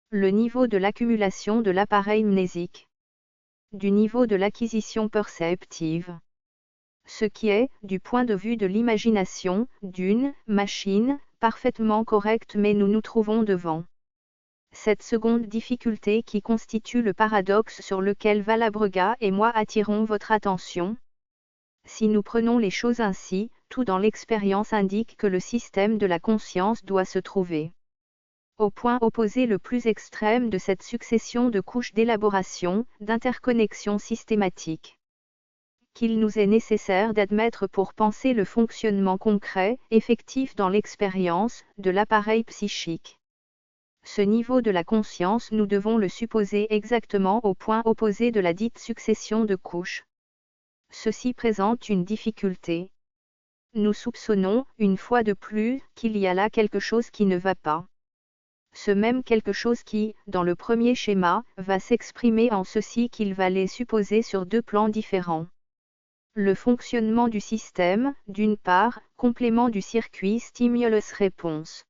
le niveau de l'accumulation de l'appareil mnésique du niveau de l'acquisition perceptive. Ce qui est, du point de vue de l'imagination, d'une machine, parfaitement correcte, mais nous nous trouvons devant cette seconde difficulté qui constitue le paradoxe sur lequel Valabrega et moi attirons votre attention. Si nous prenons les choses ainsi, tout dans l'expérience indique que le système de la conscience doit se trouver au point opposé le plus extrême de cette succession de couches d'élaboration, d'interconnexion systématique qu'il nous est nécessaire d'admettre pour penser le fonctionnement concret, effectif dans l'expérience, de l'appareil psychique. Ce niveau de la conscience nous devons le supposer exactement au point opposé de la dite succession de couches. Ceci présente une difficulté. Nous soupçonnons, une fois de plus, qu'il y a là quelque chose qui ne va pas. Ce même quelque chose qui, dans le premier schéma, va s'exprimer en ceci qu'il va les supposer sur deux plans différents. Le fonctionnement du système, d'une part, complément du circuit stimulus-réponse.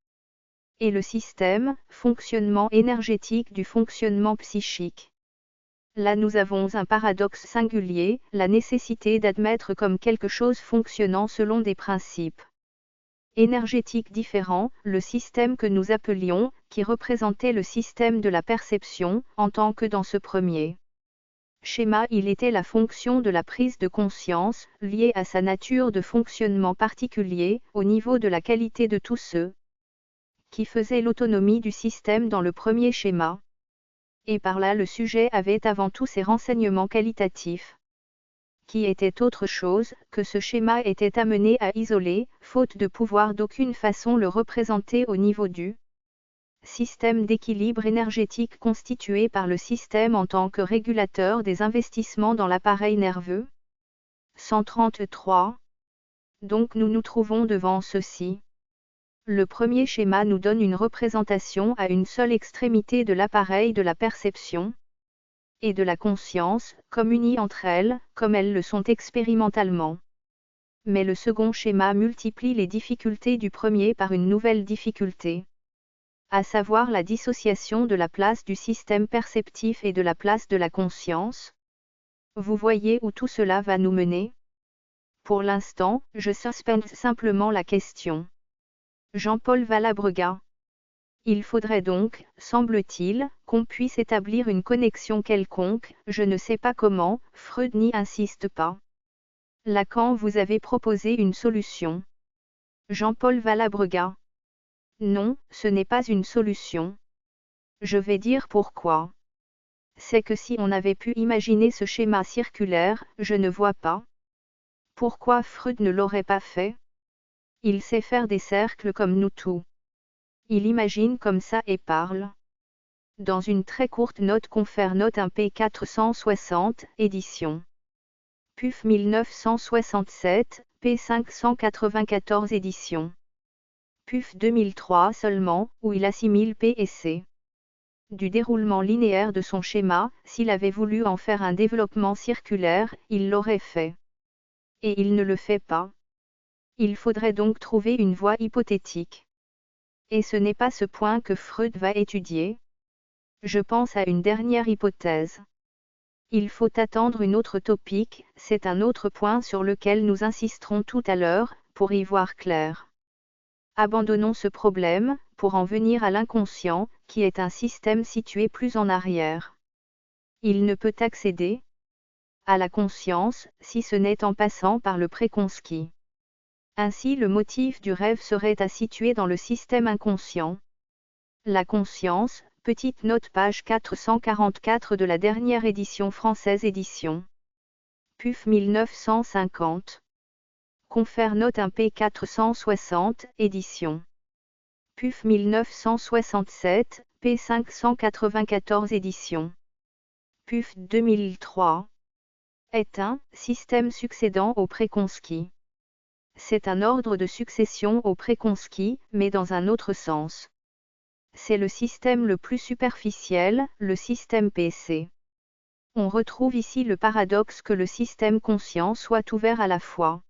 Et le système, fonctionnement énergétique du fonctionnement psychique. Là nous avons un paradoxe singulier, la nécessité d'admettre comme quelque chose fonctionnant selon des principes énergétiques différents, le système que nous appelions, qui représentait le système de la perception, en tant que dans ce premier schéma il était la fonction de la prise de conscience, liée à sa nature de fonctionnement particulier, au niveau de la qualité de tous ceux qui faisaient l'autonomie du système dans le premier schéma. Et par là le sujet avait avant tout ses renseignements qualitatifs, qui était autre chose, que ce schéma était amené à isoler, faute de pouvoir d'aucune façon le représenter au niveau du système d'équilibre énergétique constitué par le système en tant que régulateur des investissements dans l'appareil nerveux. 133. Donc nous nous trouvons devant ceci. Le premier schéma nous donne une représentation à une seule extrémité de l'appareil de la perception et de la conscience, comme unies entre elles, comme elles le sont expérimentalement. mais le second schéma multiplie les difficultés du premier par une nouvelle difficulté, à savoir la dissociation de la place du système perceptif et de la place de la conscience. Vous voyez où tout cela va nous mener? Pour l'instant, je suspends simplement la question. Jean-Paul Valabrega. Il faudrait donc, semble-t-il, qu'on puisse établir une connexion quelconque, je ne sais pas comment, Freud n'y insiste pas. Lacan vous avez proposé une solution. Jean-Paul Valabrega. Non, ce n'est pas une solution. Je vais dire pourquoi. C'est que si on avait pu imaginer ce schéma circulaire, je ne vois pas pourquoi Freud ne l'aurait pas fait. Il sait faire des cercles comme nous tous. Il imagine comme ça et parle. Dans une très courte note confère note 1 p. 460, édition. PUF 1967, p. 594 édition. PUF 2003 seulement, où il assimile P et C. Du déroulement linéaire de son schéma, s'il avait voulu en faire un développement circulaire, il l'aurait fait. Et il ne le fait pas. Il faudrait donc trouver une voie hypothétique. Et ce n'est pas ce point que Freud va étudier. Je pense à une dernière hypothèse. Il faut attendre une autre topique, c'est un autre point sur lequel nous insisterons tout à l'heure, pour y voir clair. Abandonnons ce problème, pour en venir à l'inconscient, qui est un système situé plus en arrière. Il ne peut accéder à la conscience, si ce n'est en passant par le préconscient. Ainsi le motif du rêve serait à situer dans le système inconscient. La conscience, petite note page 444 de la dernière édition française édition. PUF 1950. Confère note 1 p. 460, édition. PUF 1967, p. 594 édition. PUF 2003. Est un système succédant au préconscient. C'est un ordre de succession au préconscient, mais dans un autre sens. C'est le système le plus superficiel, le système PC. On retrouve ici le paradoxe que le système conscient soit ouvert à la fois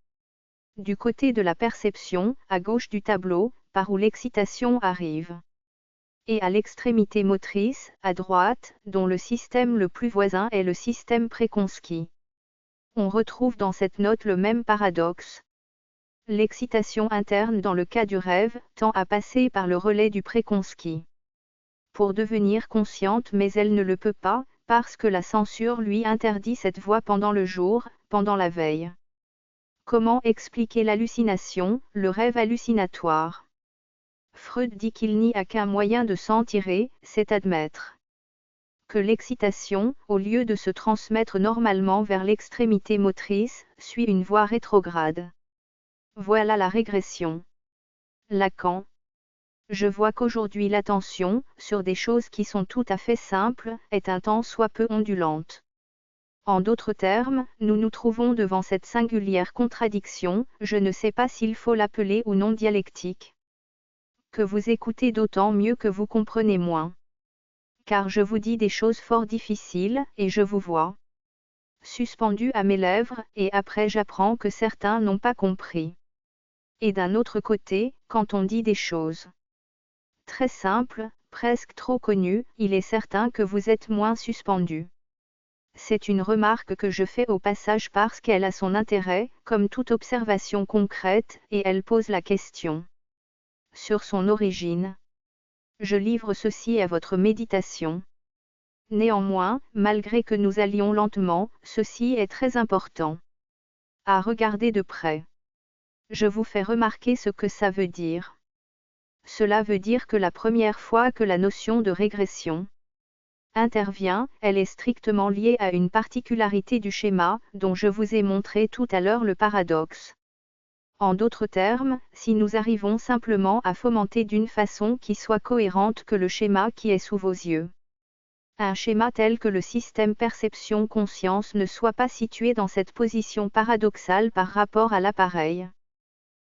du côté de la perception, à gauche du tableau, par où l'excitation arrive, et à l'extrémité motrice, à droite, dont le système le plus voisin est le système préconscient. On retrouve dans cette note le même paradoxe. L'excitation interne dans le cas du rêve tend à passer par le relais du préconscient pour devenir consciente, mais elle ne le peut pas, parce que la censure lui interdit cette voie pendant le jour, pendant la veille. Comment expliquer l'hallucination, le rêve hallucinatoire? Freud dit qu'il n'y a qu'un moyen de s'en tirer, c'est admettre que l'excitation, au lieu de se transmettre normalement vers l'extrémité motrice, suit une voie rétrograde. Voilà la régression. Lacan. Je vois qu'aujourd'hui l'attention, sur des choses qui sont tout à fait simples, est un tant soit peu ondulante. En d'autres termes, nous nous trouvons devant cette singulière contradiction, je ne sais pas s'il faut l'appeler ou non dialectique. Que vous écoutez d'autant mieux que vous comprenez moins. Car je vous dis des choses fort difficiles, et je vous vois suspendu à mes lèvres, et après j'apprends que certains n'ont pas compris. Et d'un autre côté, quand on dit des choses très simples, presque trop connues, il est certain que vous êtes moins suspendu. C'est une remarque que je fais au passage parce qu'elle a son intérêt, comme toute observation concrète, et elle pose la question sur son origine. Je livre ceci à votre méditation. Néanmoins, malgré que nous allions lentement, ceci est très important à regarder de près. Je vous fais remarquer ce que ça veut dire. Cela veut dire que la première fois que la notion de régression intervient, elle est strictement liée à une particularité du schéma, dont je vous ai montré tout à l'heure le paradoxe. En d'autres termes, si nous arrivons simplement à fomenter d'une façon qui soit cohérente que le schéma qui est sous vos yeux, un schéma tel que le système perception-conscience ne soit pas situé dans cette position paradoxale par rapport à l'appareil,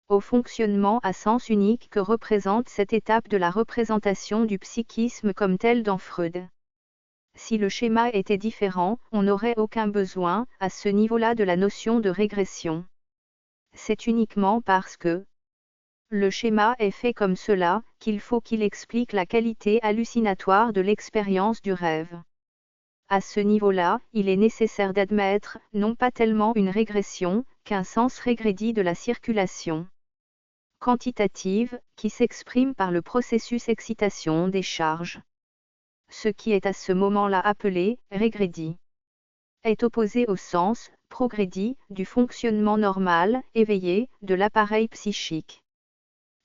au fonctionnement à sens unique que représente cette étape de la représentation du psychisme comme telle dans Freud. Si le schéma était différent, on n'aurait aucun besoin, à ce niveau-là de la notion de régression. c'est uniquement parce que le schéma est fait comme cela qu'il faut qu'il explique la qualité hallucinatoire de l'expérience du rêve. À ce niveau-là, il est nécessaire d'admettre, non pas tellement une régression, qu'un sens régredi de la circulation quantitative, qui s'exprime par le processus excitation-décharge. Ce qui est à ce moment-là appelé régrédi est opposé au sens progrédi du fonctionnement normal, éveillé, de l'appareil psychique.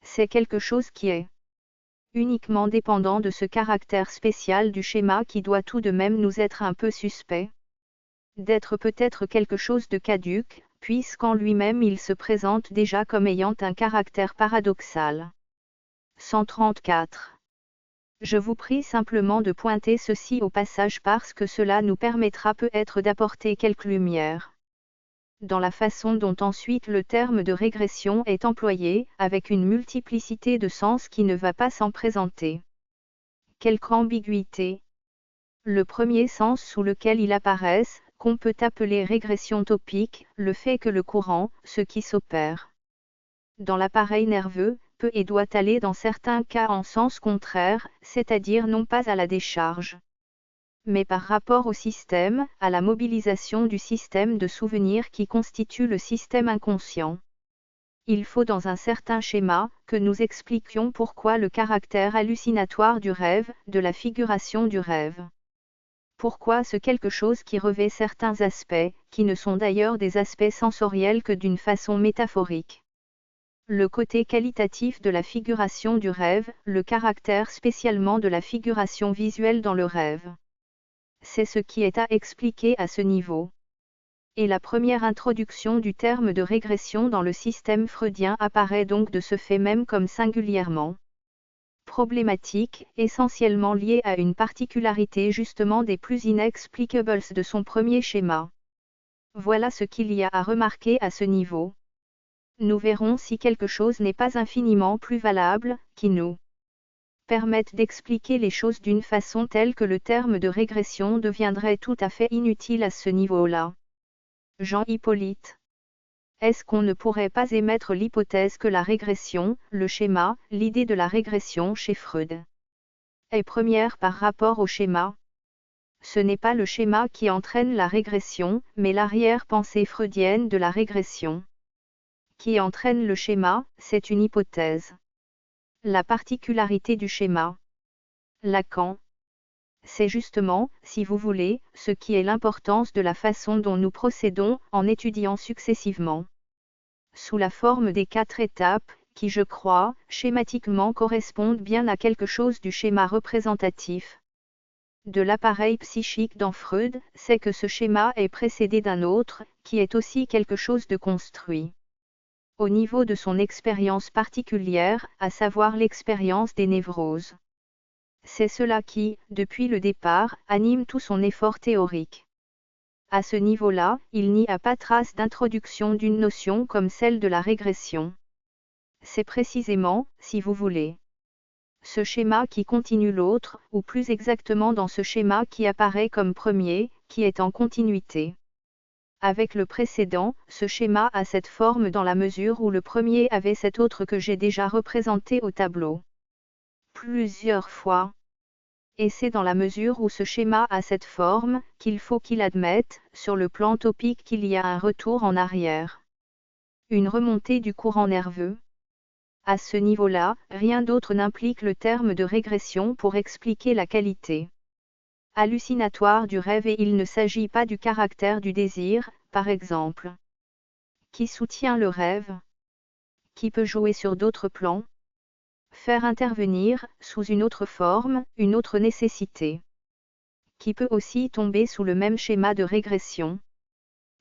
C'est quelque chose qui est uniquement dépendant de ce caractère spécial du schéma qui doit tout de même nous être un peu suspect d'être peut-être quelque chose de caduc, puisqu'en lui-même il se présente déjà comme ayant un caractère paradoxal. 134. Je vous prie simplement de pointer ceci au passage parce que cela nous permettra peut-être d'apporter quelque lumière dans la façon dont ensuite le terme de régression est employé, avec une multiplicité de sens qui ne va pas s'en présenter. Quelque ambiguïté. Le premier sens sous lequel il apparaît, qu'on peut appeler régression topique, le fait que le courant, ce qui s'opère dans l'appareil nerveux, peut et doit aller dans certains cas en sens contraire, c'est-à-dire non pas à la décharge, mais par rapport au système, à la mobilisation du système de souvenirs qui constitue le système inconscient. Il faut dans un certain schéma, que nous expliquions pourquoi le caractère hallucinatoire du rêve, de la figuration du rêve. Pourquoi ce quelque chose qui revêt certains aspects, qui ne sont d'ailleurs des aspects sensoriels que d'une façon métaphorique. Le côté qualitatif de la figuration du rêve, le caractère spécialement de la figuration visuelle dans le rêve. C'est ce qui est à expliquer à ce niveau. Et la première introduction du terme de régression dans le système freudien apparaît donc de ce fait même comme singulièrement problématique, essentiellement liée à une particularité justement des plus inexplicables de son premier schéma. Voilà ce qu'il y a à remarquer à ce niveau. Nous verrons si quelque chose n'est pas infiniment plus valable, qui nous permettent d'expliquer les choses d'une façon telle que le terme de régression deviendrait tout à fait inutile à ce niveau-là. Jean Hippolyte. Est-ce qu'on ne pourrait pas émettre l'hypothèse que la régression, le schéma, l'idée de la régression chez Freud est première par rapport au schéma? Ce n'est pas le schéma qui entraîne la régression, mais l'arrière-pensée freudienne de la régression qui entraîne le schéma, c'est une hypothèse. La particularité du schéma. Lacan. C'est justement, si vous voulez, ce qui est l'importance de la façon dont nous procédons en étudiant successivement, sous la forme des 4 étapes, qui je crois, schématiquement correspondent bien à quelque chose du schéma représentatif de l'appareil psychique dans Freud, c'est que ce schéma est précédé d'un autre, qui est aussi quelque chose de construit au niveau de son expérience particulière, à savoir l'expérience des névroses. C'est cela qui, depuis le départ, anime tout son effort théorique. À ce niveau-là, il n'y a pas trace d'introduction d'une notion comme celle de la régression. C'est précisément, si vous voulez, ce schéma qui continue l'autre, ou plus exactement dans ce schéma qui apparaît comme premier, qui est en continuité avec le précédent. Ce schéma a cette forme dans la mesure où le premier avait cet autre que j'ai déjà représenté au tableau plusieurs fois. Et c'est dans la mesure où ce schéma a cette forme, qu'il faut qu'il admette, sur le plan topique qu'il y a un retour en arrière. Une remontée du courant nerveux. À ce niveau-là, rien d'autre n'implique le terme de régression pour expliquer la qualité hallucinatoire du rêve et il ne s'agit pas du caractère du désir, par exemple, qui soutient le rêve, qui peut jouer sur d'autres plans, faire intervenir, sous une autre forme, une autre nécessité, qui peut aussi tomber sous le même schéma de régression.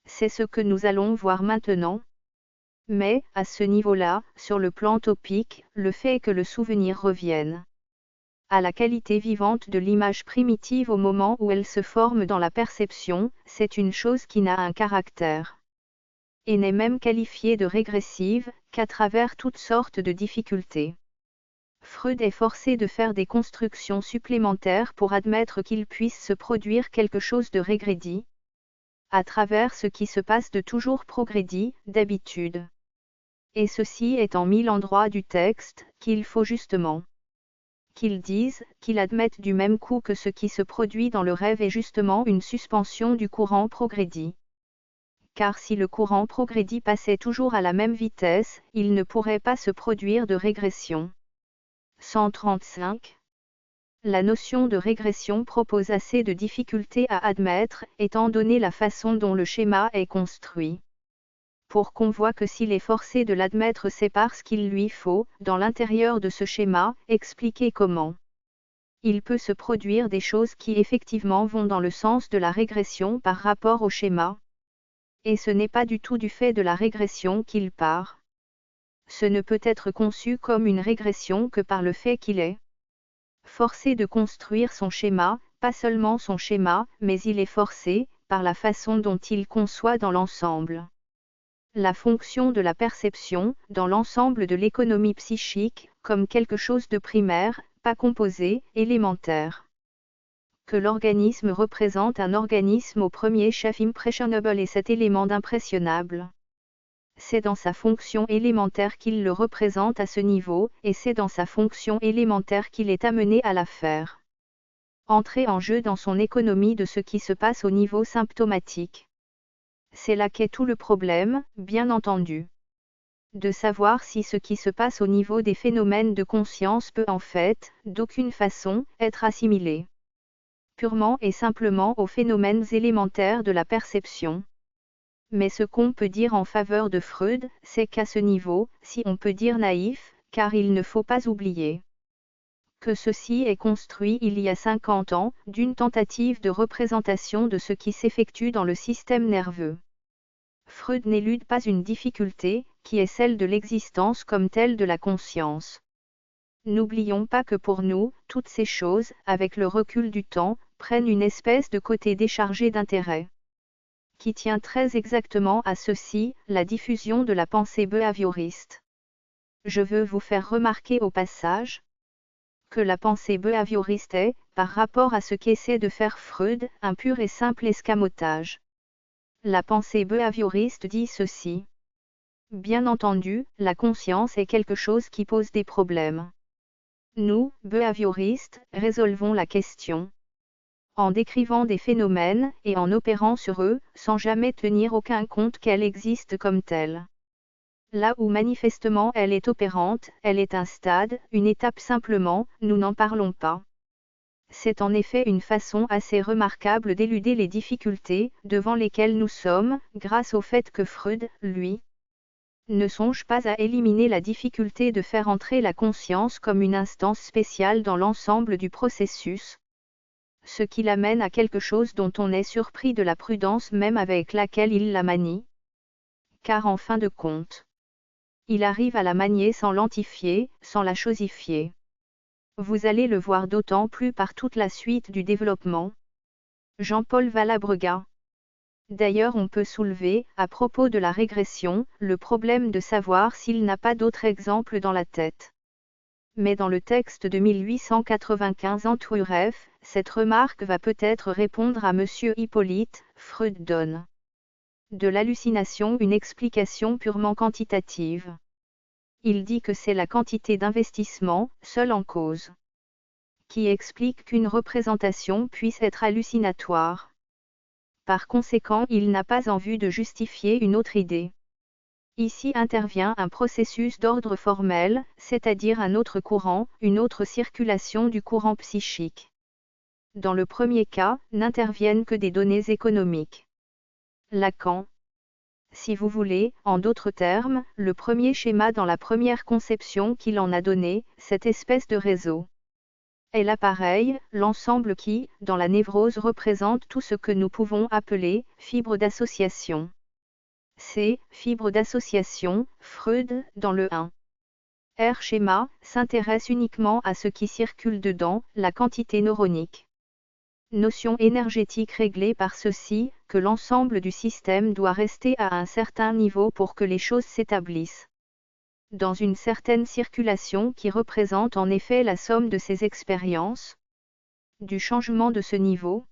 C'est ce que nous allons voir maintenant. Mais, à ce niveau-là, sur le plan topique, le fait que le souvenir revienne à la qualité vivante de l'image primitive au moment où elle se forme dans la perception, c'est une chose qui n'a un caractère et n'est même qualifiée de régressive, qu'à travers toutes sortes de difficultés. Freud est forcé de faire des constructions supplémentaires pour admettre qu'il puisse se produire quelque chose de régrédi, à travers ce qui se passe de toujours progrédi, d'habitude. Et ceci est en 1000 endroits du texte, qu'il faut justement qu'ils disent, qu'ils admettent du même coup que ce qui se produit dans le rêve est justement une suspension du courant progrédit. Car si le courant progrédit passait toujours à la même vitesse, il ne pourrait pas se produire de régression. 135. La notion de régression propose assez de difficultés à admettre, étant donné la façon dont le schéma est construit. Pour qu'on voit que s'il est forcé de l'admettre, c'est parce qu'il lui faut, dans l'intérieur de ce schéma, expliquer comment il peut se produire des choses qui effectivement vont dans le sens de la régression par rapport au schéma. Et ce n'est pas du tout du fait de la régression qu'il part. Ce ne peut être conçu comme une régression que par le fait qu'il est forcé de construire son schéma, pas seulement son schéma, mais il est forcé, par la façon dont il conçoit dans l'ensemble la fonction de la perception, dans l'ensemble de l'économie psychique, comme quelque chose de primaire, pas composé, élémentaire. Que l'organisme représente un organisme au premier chef impressionable et cet élément d'impressionnable. C'est dans sa fonction élémentaire qu'il le représente à ce niveau, et c'est dans sa fonction élémentaire qu'il est amené à la faire entrer en jeu dans son économie de ce qui se passe au niveau symptomatique. C'est là qu'est tout le problème, bien entendu. De savoir si ce qui se passe au niveau des phénomènes de conscience peut en fait, d'aucune façon, être assimilé purement et simplement aux phénomènes élémentaires de la perception. Mais ce qu'on peut dire en faveur de Freud, c'est qu'à ce niveau, si on peut dire naïf, car il ne faut pas oublier que ceci est construit il y a 50 ans, d'une tentative de représentation de ce qui s'effectue dans le système nerveux. Freud n'élude pas une difficulté, qui est celle de l'existence comme telle de la conscience. N'oublions pas que pour nous, toutes ces choses, avec le recul du temps, prennent une espèce de côté déchargé d'intérêt, qui tient très exactement à ceci, la diffusion de la pensée behavioriste. Je veux vous faire remarquer au passage que la pensée behavioriste est, par rapport à ce qu'essaie de faire Freud, un pur et simple escamotage. La pensée behavioriste dit ceci. Bien entendu, la conscience est quelque chose qui pose des problèmes. Nous, behavioristes, résolvons la question en décrivant des phénomènes et en opérant sur eux, sans jamais tenir aucun compte qu'elle existe comme telle. Là où manifestement elle est opérante, elle est un stade, une étape simplement, nous n'en parlons pas. C'est en effet une façon assez remarquable d'éluder les difficultés, devant lesquelles nous sommes, grâce au fait que Freud, lui, ne songe pas à éliminer la difficulté de faire entrer la conscience comme une instance spéciale dans l'ensemble du processus, ce qui l'amène à quelque chose dont on est surpris de la prudence même avec laquelle il la manie. Car en fin de compte, il arrive à la manier sans l'antifier, sans la chosifier. Vous allez le voir d'autant plus par toute la suite du développement. Jean-Paul Valabrega. D'ailleurs on peut soulever, à propos de la régression, le problème de savoir s'il n'a pas d'autres exemples dans la tête. Mais dans le texte de 1895 Antwerp, cette remarque va peut-être répondre à Monsieur Hippolyte, Freud donne de l'hallucination une explication purement quantitative. Il dit que c'est la quantité d'investissement, seule en cause, qui explique qu'une représentation puisse être hallucinatoire. Par conséquent, il n'a pas en vue de justifier une autre idée. Ici intervient un processus d'ordre formel, c'est-à-dire un autre courant, une autre circulation du courant psychique. Dans le premier cas, n'interviennent que des données économiques. Lacan. Si vous voulez, en d'autres termes, le premier schéma dans la première conception qu'il en a donné, cette espèce de réseau, est l'appareil, l'ensemble qui, dans la névrose représente tout ce que nous pouvons appeler, fibre d'association. Ces fibres d'association, Freud, dans le 1. R schéma, s'intéresse uniquement à ce qui circule dedans, la quantité neuronique. Notion énergétique réglée par ceci, que l'ensemble du système doit rester à un certain niveau pour que les choses s'établissent dans une certaine circulation qui représente en effet la somme de ces expériences. Du changement de ce niveau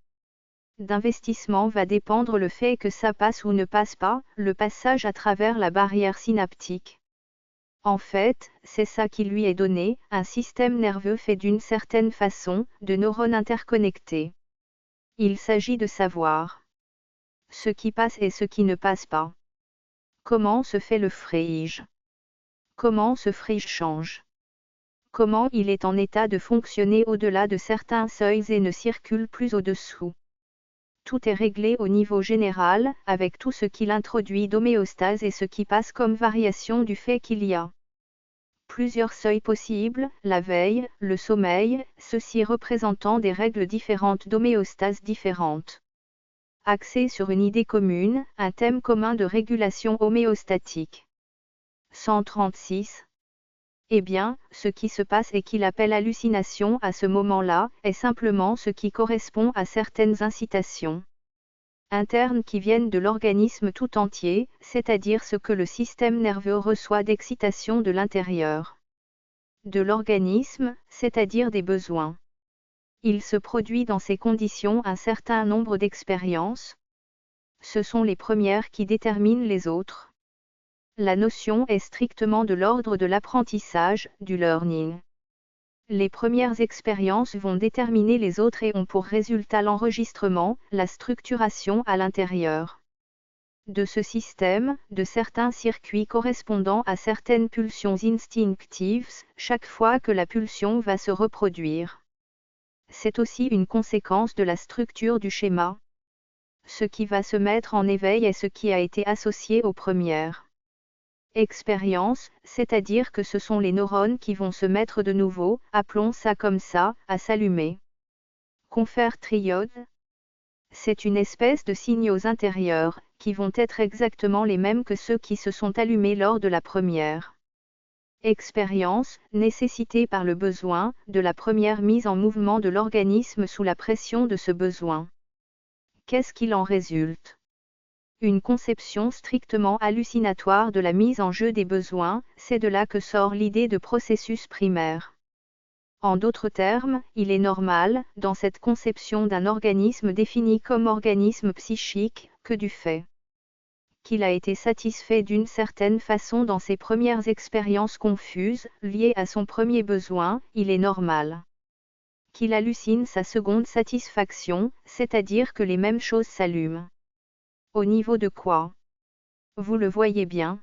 d'investissement va dépendre le fait que ça passe ou ne passe pas, le passage à travers la barrière synaptique. En fait, c'est ça qui lui est donné, un système nerveux fait d'une certaine façon, de neurones interconnectés. Il s'agit de savoir ce qui passe et ce qui ne passe pas. Comment se fait le frige? Comment ce frige change? Comment il est en état de fonctionner au-delà de certains seuils et ne circule plus au-dessous? Tout est réglé au niveau général, avec tout ce qu'il introduit d'homéostase et ce qui passe comme variation du fait qu'il y a plusieurs seuils possibles, la veille, le sommeil, ceux-ci représentant des règles différentes d'homéostase différentes. Axé sur une idée commune, un thème commun de régulation homéostatique. 136. Eh bien, ce qui se passe et qu'il appelle hallucination à ce moment-là, est simplement ce qui correspond à certaines incitations internes qui viennent de l'organisme tout entier, c'est-à-dire ce que le système nerveux reçoit d'excitation de l'intérieur de l'organisme, c'est-à-dire des besoins. Il se produit dans ces conditions un certain nombre d'expériences. Ce sont les premières qui déterminent les autres. La notion est strictement de l'ordre de l'apprentissage, du learning. Les premières expériences vont déterminer les autres et ont pour résultat l'enregistrement, la structuration à l'intérieur de ce système, de certains circuits correspondant à certaines pulsions instinctives, chaque fois que la pulsion va se reproduire. C'est aussi une conséquence de la structure du schéma. Ce qui va se mettre en éveil est ce qui a été associé aux premières expériences, c'est-à-dire que ce sont les neurones qui vont se mettre de nouveau, appelons ça comme ça, à s'allumer. Confère triode. C'est une espèce de signaux intérieurs, qui vont être exactement les mêmes que ceux qui se sont allumés lors de la première expérience, nécessitée par le besoin, de la première mise en mouvement de l'organisme sous la pression de ce besoin. Qu'est-ce qu'il en résulte? Une conception strictement hallucinatoire de la mise en jeu des besoins, c'est de là que sort l'idée de processus primaire. En d'autres termes, il est normal, dans cette conception d'un organisme défini comme organisme psychique, que du fait qu'il a été satisfait d'une certaine façon dans ses premières expériences confuses, liées à son premier besoin, il est normal qu'il hallucine sa seconde satisfaction, c'est-à-dire que les mêmes choses s'allument. Au niveau de quoi? Vous le voyez bien.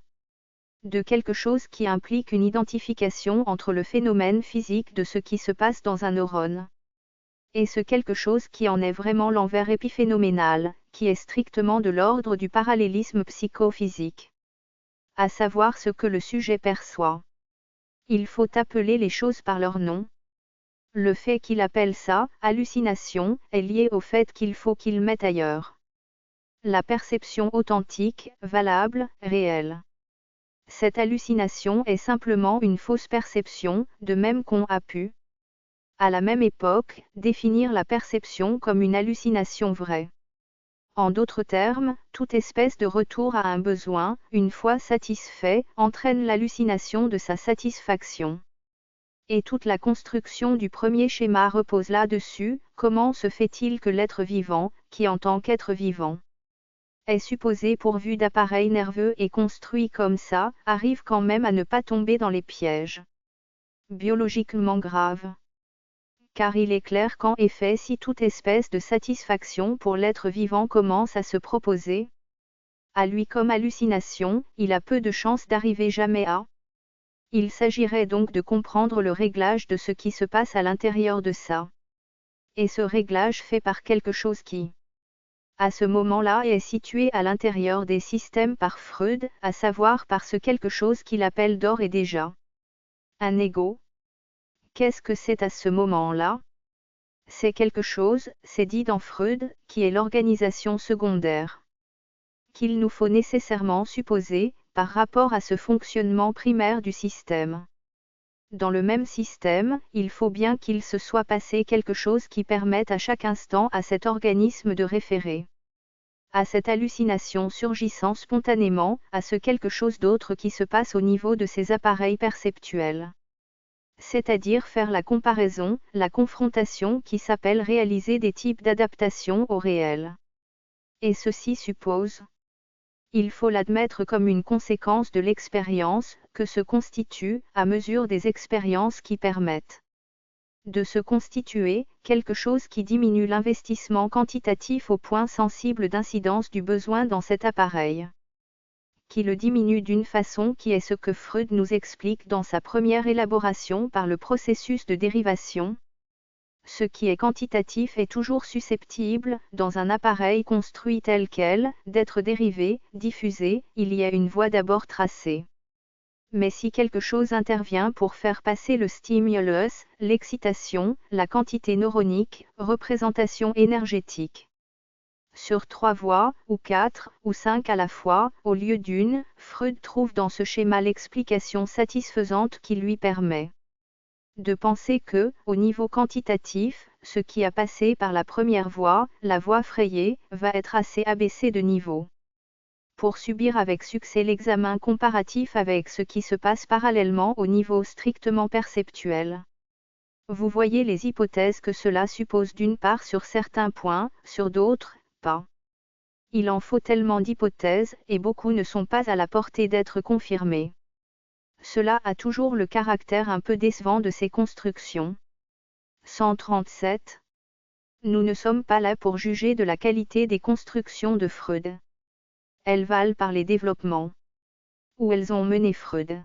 De quelque chose qui implique une identification entre le phénomène physique de ce qui se passe dans un neurone et ce quelque chose qui en est vraiment l'envers épiphénoménal, qui est strictement de l'ordre du parallélisme psychophysique. À savoir ce que le sujet perçoit. Il faut appeler les choses par leur nom. Le fait qu'il appelle ça, hallucination, est lié au fait qu'il faut qu'il mette ailleurs la perception authentique, valable, réelle. Cette hallucination est simplement une fausse perception, de même qu'on a pu, à la même époque, définir la perception comme une hallucination vraie. En d'autres termes, toute espèce de retour à un besoin, une fois satisfait, entraîne l'hallucination de sa satisfaction. Et toute la construction du premier schéma repose là-dessus. Comment se fait-il que l'être vivant, qui en tant qu'être vivant est supposé pourvu d'appareils nerveux et construit comme ça, arrive quand même à ne pas tomber dans les pièges biologiquement graves? Car il est clair qu'en effet, si toute espèce de satisfaction pour l'être vivant commence à se proposer à lui comme hallucination, il a peu de chances d'arriver jamais à. Il s'agirait donc de comprendre le réglage de ce qui se passe à l'intérieur de ça. Et ce réglage fait par quelque chose qui, à ce moment-là, est situé à l'intérieur des systèmes par Freud, à savoir par ce quelque chose qu'il appelle d'ores et déjà un ego. Qu'est-ce que c'est à ce moment-là? C'est quelque chose, c'est dit dans Freud, qui est l'organisation secondaire qu'il nous faut nécessairement supposer, par rapport à ce fonctionnement primaire du système. Dans le même système, il faut bien qu'il se soit passé quelque chose qui permette à chaque instant à cet organisme de référer à cette hallucination surgissant spontanément, à ce quelque chose d'autre qui se passe au niveau de ses appareils perceptuels. C'est-à-dire faire la comparaison, la confrontation qui s'appelle réaliser des types d'adaptation au réel. Et ceci suppose Il faut l'admettre comme une conséquence de l'expérience, que se constitue, à mesure des expériences qui permettent de se constituer, quelque chose qui diminue l'investissement quantitatif au point sensible d'incidence du besoin dans cet appareil. Qui le diminue d'une façon qui est ce que Freud nous explique dans sa première élaboration par le processus de dérivation. Ce qui est quantitatif est toujours susceptible, dans un appareil construit tel quel, d'être dérivé, diffusé, il y a une voie d'abord tracée. Mais si quelque chose intervient pour faire passer le stimulus, l'excitation, la quantité neuronique, représentation énergétique, sur 3 voies, ou 4, ou 5 à la fois, au lieu d'une, Freud trouve dans ce schéma l'explication satisfaisante qui lui permet de penser que, au niveau quantitatif, ce qui a passé par la première voie, la voie frayée, va être assez abaissé de niveau pour subir avec succès l'examen comparatif avec ce qui se passe parallèlement au niveau strictement perceptuel. Vous voyez les hypothèses que cela suppose d'une part sur certains points, sur d'autres, pas. Il en faut tellement d'hypothèses, et beaucoup ne sont pas à la portée d'être confirmées. Cela a toujours le caractère un peu décevant de ces constructions. 137. Nous ne sommes pas là pour juger de la qualité des constructions de Freud. Elles valent par les développements où elles ont mené Freud.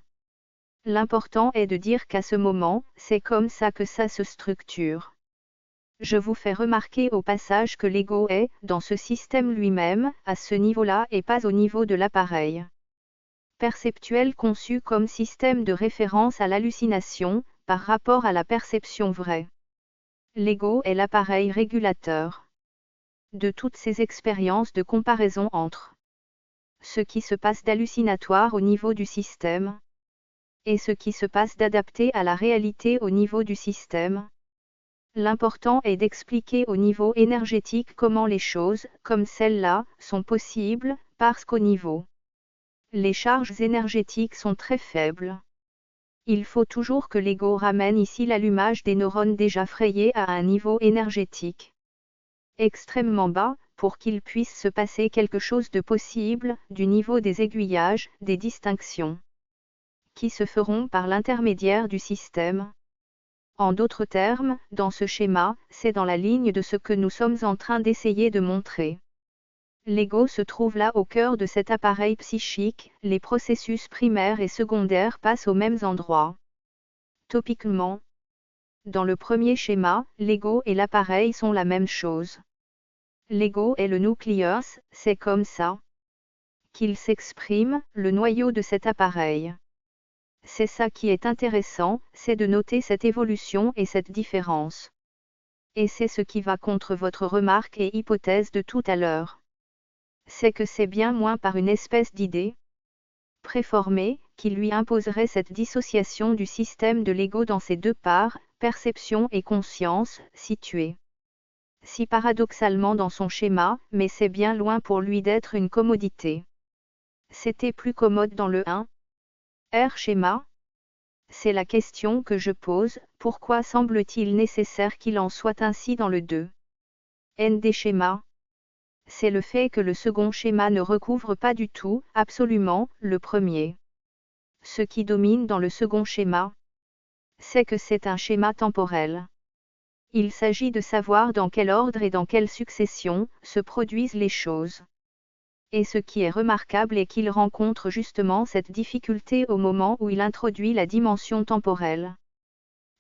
L'important est de dire qu'à ce moment, c'est comme ça que ça se structure. Je vous fais remarquer au passage que l'ego est, dans ce système lui-même, à ce niveau-là et pas au niveau de l'appareil perceptuel conçu comme système de référence à l'hallucination, par rapport à la perception vraie. L'ego est l'appareil régulateur de toutes ces expériences de comparaison entre ce qui se passe d'hallucinatoire au niveau du système et ce qui se passe d'adapté à la réalité au niveau du système. L'important est d'expliquer au niveau énergétique comment les choses, comme celles-là, sont possibles, parce qu'au niveau les charges énergétiques sont très faibles. Il faut toujours que l'ego ramène ici l'allumage des neurones déjà frayés à un niveau énergétique extrêmement bas, pour qu'il puisse se passer quelque chose de possible, du niveau des aiguillages, des distinctions, qui se feront par l'intermédiaire du système. En d'autres termes, dans ce schéma, c'est dans la ligne de ce que nous sommes en train d'essayer de montrer. L'ego se trouve là au cœur de cet appareil psychique, les processus primaires et secondaires passent aux mêmes endroits. Topiquement, dans le premier schéma, l'ego et l'appareil sont la même chose. L'ego est le nucleus, c'est comme ça qu'il s'exprime, le noyau de cet appareil. C'est ça qui est intéressant, c'est de noter cette évolution et cette différence. Et c'est ce qui va contre votre remarque et hypothèse de tout à l'heure. C'est que c'est bien moins par une espèce d'idée préformée, qui lui imposerait cette dissociation du système de l'ego dans ses deux parts, perception et conscience, situées si paradoxalement dans son schéma, mais c'est bien loin pour lui d'être une commodité. C'était plus commode dans le 1R schéma. C'est la question que je pose, pourquoi semble-t-il nécessaire qu'il en soit ainsi dans le 2ND schéma? C'est le fait que le second schéma ne recouvre pas du tout, absolument, le premier. Ce qui domine dans le second schéma, c'est que c'est un schéma temporel. Il s'agit de savoir dans quel ordre et dans quelle succession se produisent les choses. Et ce qui est remarquable est qu'il rencontre justement cette difficulté au moment où il introduit la dimension temporelle.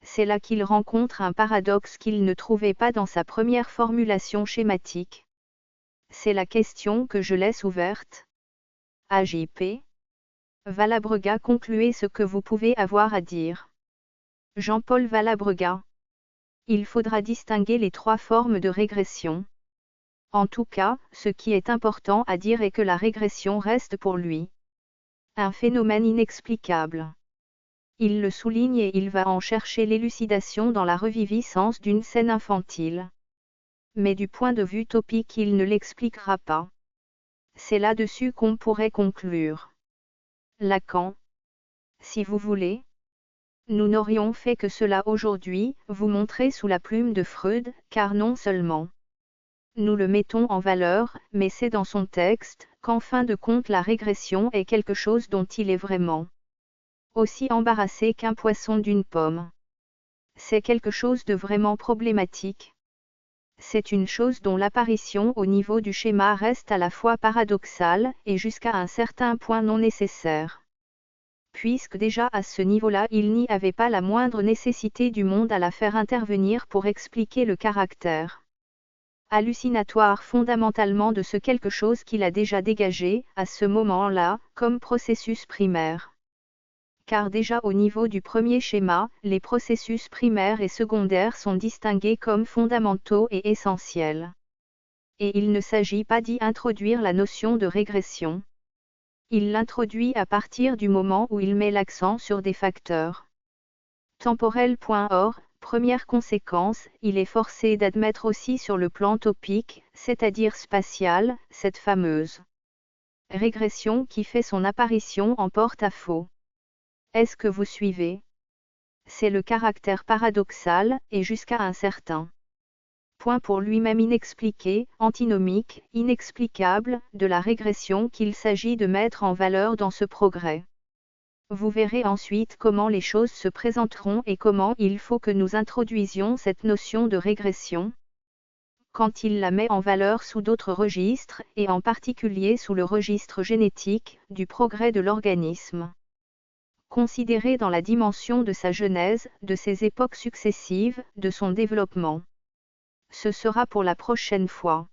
C'est là qu'il rencontre un paradoxe qu'il ne trouvait pas dans sa première formulation schématique. C'est la question que je laisse ouverte. AJP. Valabrega, concluez ce que vous pouvez avoir à dire. Jean-Paul Valabrega. Il faudra distinguer les 3 formes de régression. En tout cas, ce qui est important à dire est que la régression reste pour lui un phénomène inexplicable. Il le souligne et il va en chercher l'élucidation dans la reviviscence d'une scène infantile. Mais du point de vue topique, il ne l'expliquera pas. C'est là-dessus qu'on pourrait conclure. Lacan. Si vous voulez. Nous n'aurions fait que cela aujourd'hui, vous montrer sous la plume de Freud, car non seulement nous le mettons en valeur, mais c'est dans son texte, qu'en fin de compte la régression est quelque chose dont il est vraiment aussi embarrassé qu'un poisson d'une pomme. C'est quelque chose de vraiment problématique. C'est une chose dont l'apparition au niveau du schéma reste à la fois paradoxale et jusqu'à un certain point non nécessaire. Puisque déjà à ce niveau-là il n'y avait pas la moindre nécessité du monde à la faire intervenir pour expliquer le caractère hallucinatoire fondamentalement de ce quelque chose qu'il a déjà dégagé, à ce moment-là, comme processus primaire. Car déjà au niveau du premier schéma, les processus primaires et secondaires sont distingués comme fondamentaux et essentiels. Et il ne s'agit pas d'y introduire la notion de régression. Il l'introduit à partir du moment où il met l'accent sur des facteurs temporels. Or, première conséquence, il est forcé d'admettre aussi sur le plan topique, c'est-à-dire spatial, cette fameuse régression qui fait son apparition en porte-à-faux. Est-ce que vous suivez? C'est le caractère paradoxal, et jusqu'à un certain point pour lui-même inexpliqué, antinomique, inexplicable, de la régression qu'il s'agit de mettre en valeur dans ce progrès. Vous verrez ensuite comment les choses se présenteront et comment il faut que nous introduisions cette notion de régression, quand il la met en valeur sous d'autres registres, et en particulier sous le registre génétique, du progrès de l'organisme. Considéré dans la dimension de sa genèse, de ses époques successives, de son développement. Ce sera pour la prochaine fois.